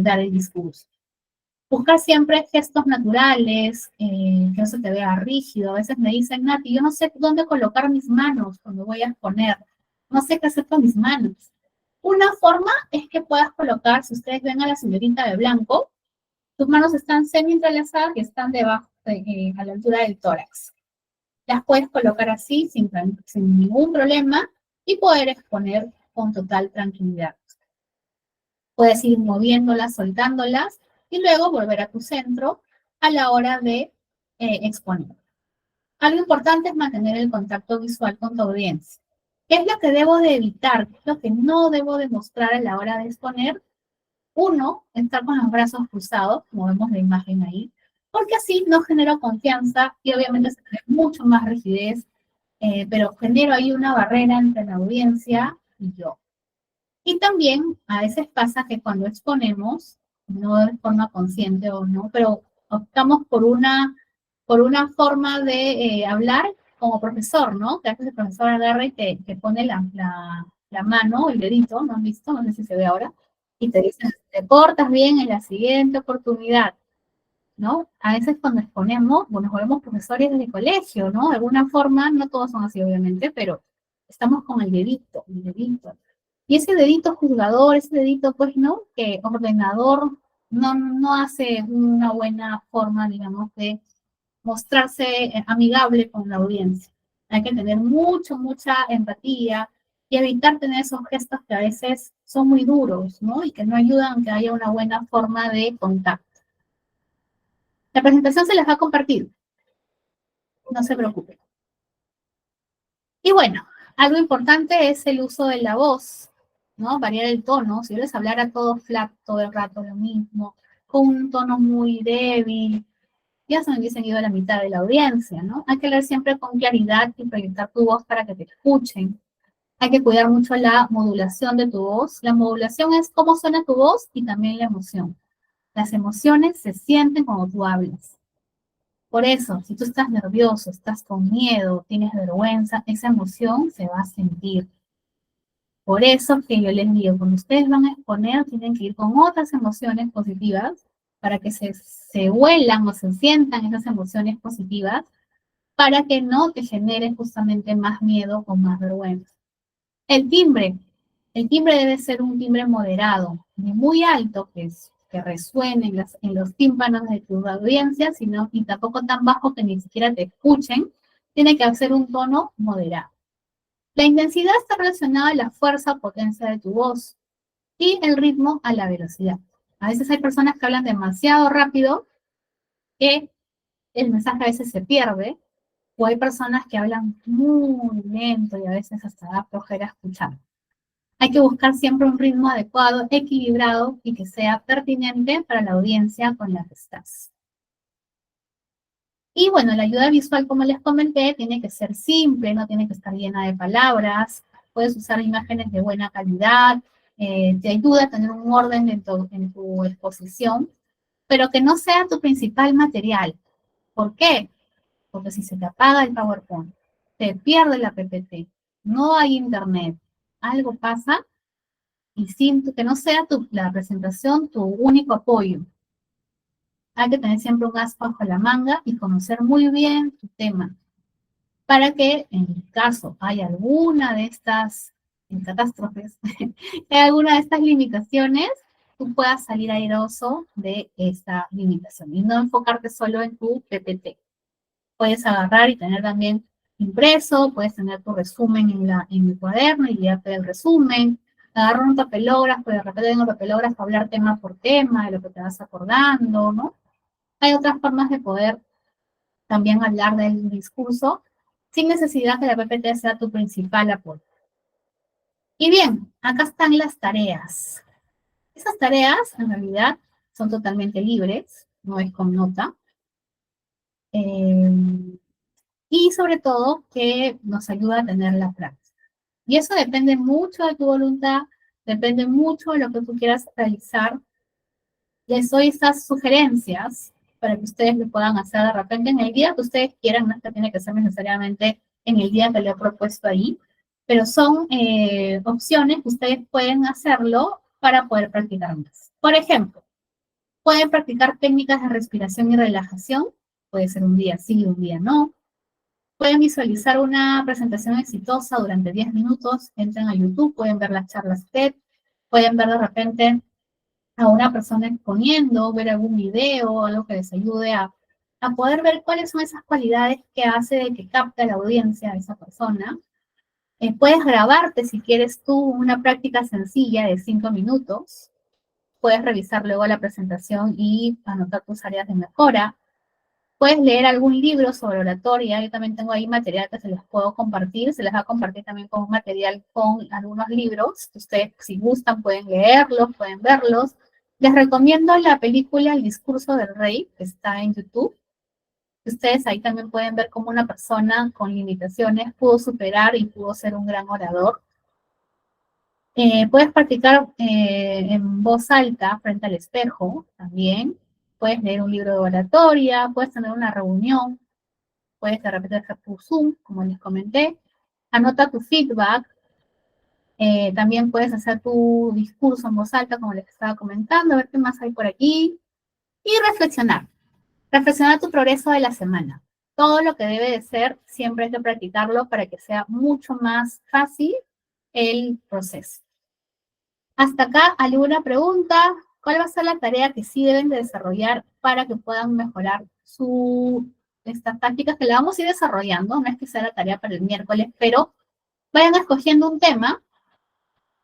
dar el discurso. Buscar siempre gestos naturales, que no se te vea rígido. A veces me dicen, Nati, yo no sé dónde colocar mis manos cuando voy a exponer. No sé qué hacer con mis manos. Una forma es que puedas colocar, si ustedes ven a la señorita de blanco, tus manos están semi-entrelazadas y están debajo, a la altura del tórax. Las puedes colocar así, sin ningún problema, y poder exponer con total tranquilidad. Puedes ir moviéndolas, soltándolas, y luego volver a tu centro a la hora de exponer. Algo importante es mantener el contacto visual con tu audiencia. ¿Qué es lo que debo de evitar? ¿Qué es lo que no debo de mostrar a la hora de exponer? Uno, estar con los brazos cruzados, como vemos la imagen ahí, porque así no genero confianza y obviamente se crea mucho más rigidez, pero genero ahí una barrera entre la audiencia y yo. Y también a veces pasa que cuando exponemos, no de forma consciente o no, pero optamos por una forma de hablar como profesor, ¿no? Que a veces el profesor agarra y te pone la mano, el dedito, ¿no han visto? No sé si se ve ahora, y te dice, te portas bien en la siguiente oportunidad, ¿no? A veces cuando exponemos, bueno, nos volvemos profesores de colegio, ¿no? De alguna forma, no todos son así obviamente, pero estamos con el dedito. Y ese dedito juzgador, ese dedito, pues, ¿no? Que ordenador no hace una buena forma, digamos, de mostrarse amigable con la audiencia. Hay que tener mucha empatía y evitar tener esos gestos que a veces son muy duros, ¿no? Y que no ayudan a que haya una buena forma de contacto. La presentación se les va a compartir, no se preocupen. Y bueno, algo importante es el uso de la voz, ¿no? Variar el tono. Si yo les hablara todo flat todo el rato lo mismo, con un tono muy débil, ya se me hubiesen ido a la mitad de la audiencia, ¿no? Hay que leer siempre con claridad y proyectar tu voz para que te escuchen. Hay que cuidar mucho la modulación de tu voz. La modulación es cómo suena tu voz y también la emoción. Las emociones se sienten cuando tú hablas. Por eso, si tú estás nervioso, estás con miedo, tienes vergüenza, esa emoción se va a sentir. Por eso que yo les digo, cuando ustedes van a exponer, tienen que ir con otras emociones positivas para que se huelan o se sientan esas emociones positivas para que no te genere justamente más miedo o más vergüenza. El timbre. El timbre debe ser un timbre moderado, ni muy alto que resuene en los tímpanos de tu audiencia, sino y tampoco tan bajo que ni siquiera te escuchen. Tiene que ser un tono moderado. La intensidad está relacionada a la fuerza o potencia de tu voz y el ritmo a la velocidad. A veces hay personas que hablan demasiado rápido que el mensaje a veces se pierde, o hay personas que hablan muy lento y a veces hasta da flojera escuchar. Hay que buscar siempre un ritmo adecuado, equilibrado y que sea pertinente para la audiencia con la que estás. Y bueno, la ayuda visual, como les comenté, tiene que ser simple, no tiene que estar llena de palabras. Puedes usar imágenes de buena calidad, te ayuda a tener un orden en tu exposición, pero que no sea tu principal material. ¿Por qué? Porque si se te apaga el PowerPoint, te pierde la PPT, no hay internet, algo pasa y sin que no sea la presentación tu único apoyo. Hay que tener siempre un as bajo la manga y conocer muy bien tu tema para que en caso haya alguna de estas catástrofes, alguna de estas limitaciones, tú puedas salir airoso de esta limitación y no enfocarte solo en tu PPT. Puedes agarrar y tener también impreso, puedes tener tu resumen en el cuaderno y guiarte el resumen, agarrar un papelógrafo, de repente en el papelógrafo hablar tema por tema, de lo que te vas acordando, ¿no? Hay otras formas de poder también hablar del discurso sin necesidad que la PPT sea tu principal apoyo. Y bien, acá están las tareas. Esas tareas, en realidad, son totalmente libres, no es con nota. Y sobre todo, que nos ayuda a tener la práctica. Y eso depende mucho de tu voluntad, depende mucho de lo que tú quieras realizar. Les doy estas sugerencias para que ustedes lo puedan hacer de repente en el día que ustedes quieran, no es que tiene que ser necesariamente en el día que le he propuesto ahí, pero son opciones que ustedes pueden hacerlo para poder practicar más. Por ejemplo, pueden practicar técnicas de respiración y relajación, puede ser un día sí, un día no. Pueden visualizar una presentación exitosa durante 10 minutos, entren a YouTube, pueden ver las charlas TED, pueden ver de repente a una persona exponiendo, ver algún video, algo que les ayude a poder ver cuáles son esas cualidades que hace de que capte la audiencia a esa persona. Puedes grabarte si quieres tú una práctica sencilla de 5 minutos. Puedes revisar luego la presentación y anotar tus áreas de mejora. Puedes leer algún libro sobre oratoria. Yo también tengo ahí material que se los puedo compartir. Se les va a compartir también con material con algunos libros. Ustedes, si gustan, pueden leerlos, pueden verlos. Les recomiendo la película El discurso del rey, que está en YouTube. Ustedes ahí también pueden ver cómo una persona con limitaciones pudo superar y pudo ser un gran orador. Puedes practicar en voz alta frente al espejo también. Puedes leer un libro de oratoria, puedes tener una reunión, puedes de repente hacer tu Zoom, como les comenté. Anota tu feedback. También puedes hacer tu discurso en voz alta, como les estaba comentando, a ver qué más hay por aquí. Y reflexionar. Reflexionar tu progreso de la semana. todo lo que debe de ser, siempre hay que practicarlo para que sea mucho más fácil el proceso. Hasta acá, ¿alguna pregunta? ¿Cuál va a ser la tarea que sí deben de desarrollar para que puedan mejorar estas tácticas que la vamos a ir desarrollando? No es que sea la tarea para el miércoles, pero vayan escogiendo un tema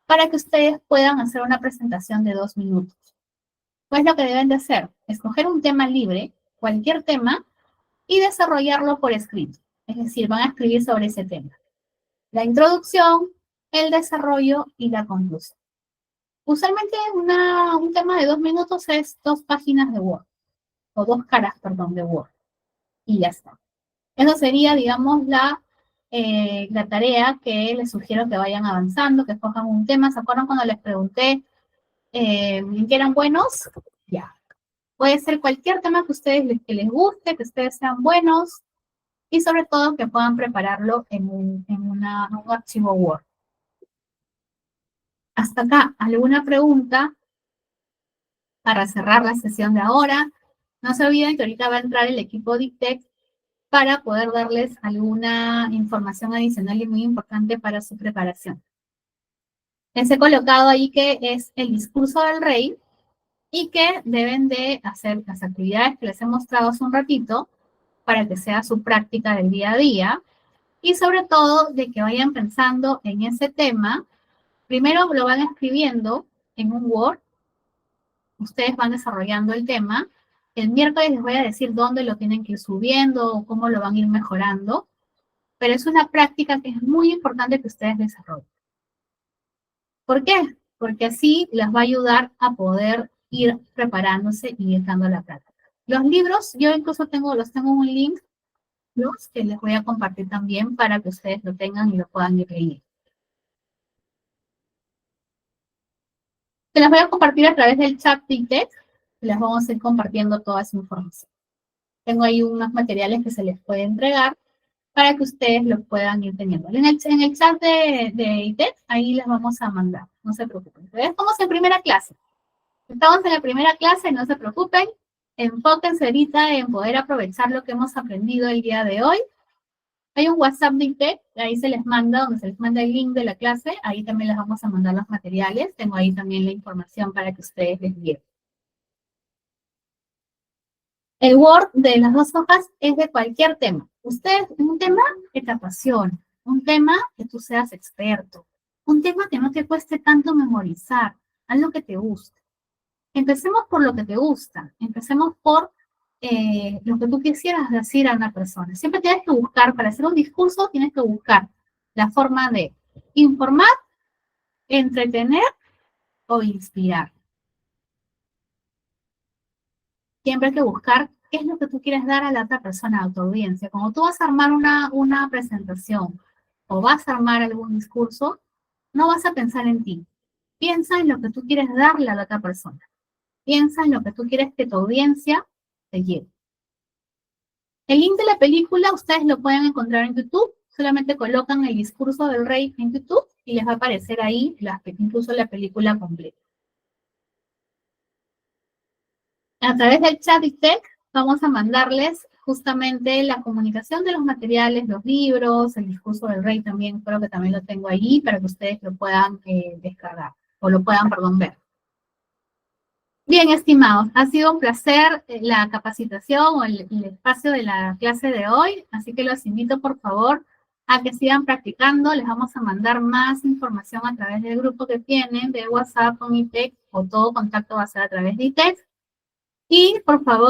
para que ustedes puedan hacer una presentación de 2 minutos. Pues lo que deben de hacer, escoger un tema libre, cualquier tema, y desarrollarlo por escrito. Es decir, van a escribir sobre ese tema. La introducción, el desarrollo y la conclusión. Usualmente un tema de 2 minutos es 2 páginas de Word, o 2 caras, perdón, de Word. Y ya está. Eso sería, digamos, la tarea que les sugiero que vayan avanzando, que escojan un tema. ¿Se acuerdan cuando les pregunté en qué eran buenos? Ya. Puede ser cualquier tema que que les guste, que ustedes sean buenos, y sobre todo que puedan prepararlo en un archivo Word. Hasta acá, ¿alguna pregunta para cerrar la sesión de ahora? No se olviden que ahorita va a entrar el equipo Dictec para poder darles alguna información adicional y muy importante para su preparación. Les he colocado ahí que es el discurso del rey y que deben de hacer las actividades que les he mostrado hace un ratito para que sea su práctica del día a día y sobre todo de que vayan pensando en ese tema. Primero lo van escribiendo en un Word, ustedes van desarrollando el tema. El miércoles les voy a decir dónde lo tienen que ir subiendo o cómo lo van a ir mejorando, pero es una práctica que es muy importante que ustedes desarrollen. ¿Por qué? Porque así les va a ayudar a poder ir preparándose y ir dando la práctica. Los libros, yo incluso los tengo en un link, los que les voy a compartir también para que ustedes lo tengan y lo puedan ir leyendo. Se las voy a compartir a través del chat TikTok. Les vamos a ir compartiendo toda esa información. Tengo ahí unos materiales que se les puede entregar para que ustedes los puedan ir teniendo. En el chat de ITEC, ahí les vamos a mandar, no se preocupen. Estamos en primera clase. Estamos en la primera clase, no se preocupen. Enfóquense ahorita en poder aprovechar lo que hemos aprendido el día de hoy. Hay un WhatsApp de ITEC, ahí se les manda, donde se les manda el link de la clase, ahí también les vamos a mandar los materiales. Tengo ahí también la información para que ustedes les lleven. El Word de las 2 hojas es de cualquier tema. Ustedes, un tema que te apasione, un tema que tú seas experto, un tema que no te cueste tanto memorizar, algo que te guste. Empecemos por lo que te gusta, empecemos por lo que tú quisieras decir a una persona. Siempre tienes que buscar, para hacer un discurso, tienes que buscar la forma de informar, entretener o inspirar. Siempre hay que buscar qué es lo que tú quieres dar a la otra persona, a tu audiencia. Cuando tú vas a armar una presentación o vas a armar algún discurso, no vas a pensar en ti. Piensa en lo que tú quieres darle a la otra persona. Piensa en lo que tú quieres que tu audiencia te lleve. El link de la película ustedes lo pueden encontrar en YouTube. Solamente colocan el discurso del rey en YouTube y les va a aparecer ahí incluso la película completa. A través del chat ITEC vamos a mandarles justamente la comunicación de los materiales, los libros, el discurso del rey también, creo que también lo tengo ahí para que ustedes lo puedan descargar, o lo puedan, perdón, ver. Bien, estimados, ha sido un placer la capacitación o el espacio de la clase de hoy, así que los invito, por favor, a que sigan practicando. Les vamos a mandar más información a través del grupo que tienen de WhatsApp con ITEC, o todo contacto va a ser a través de ITEC. Y, por favor,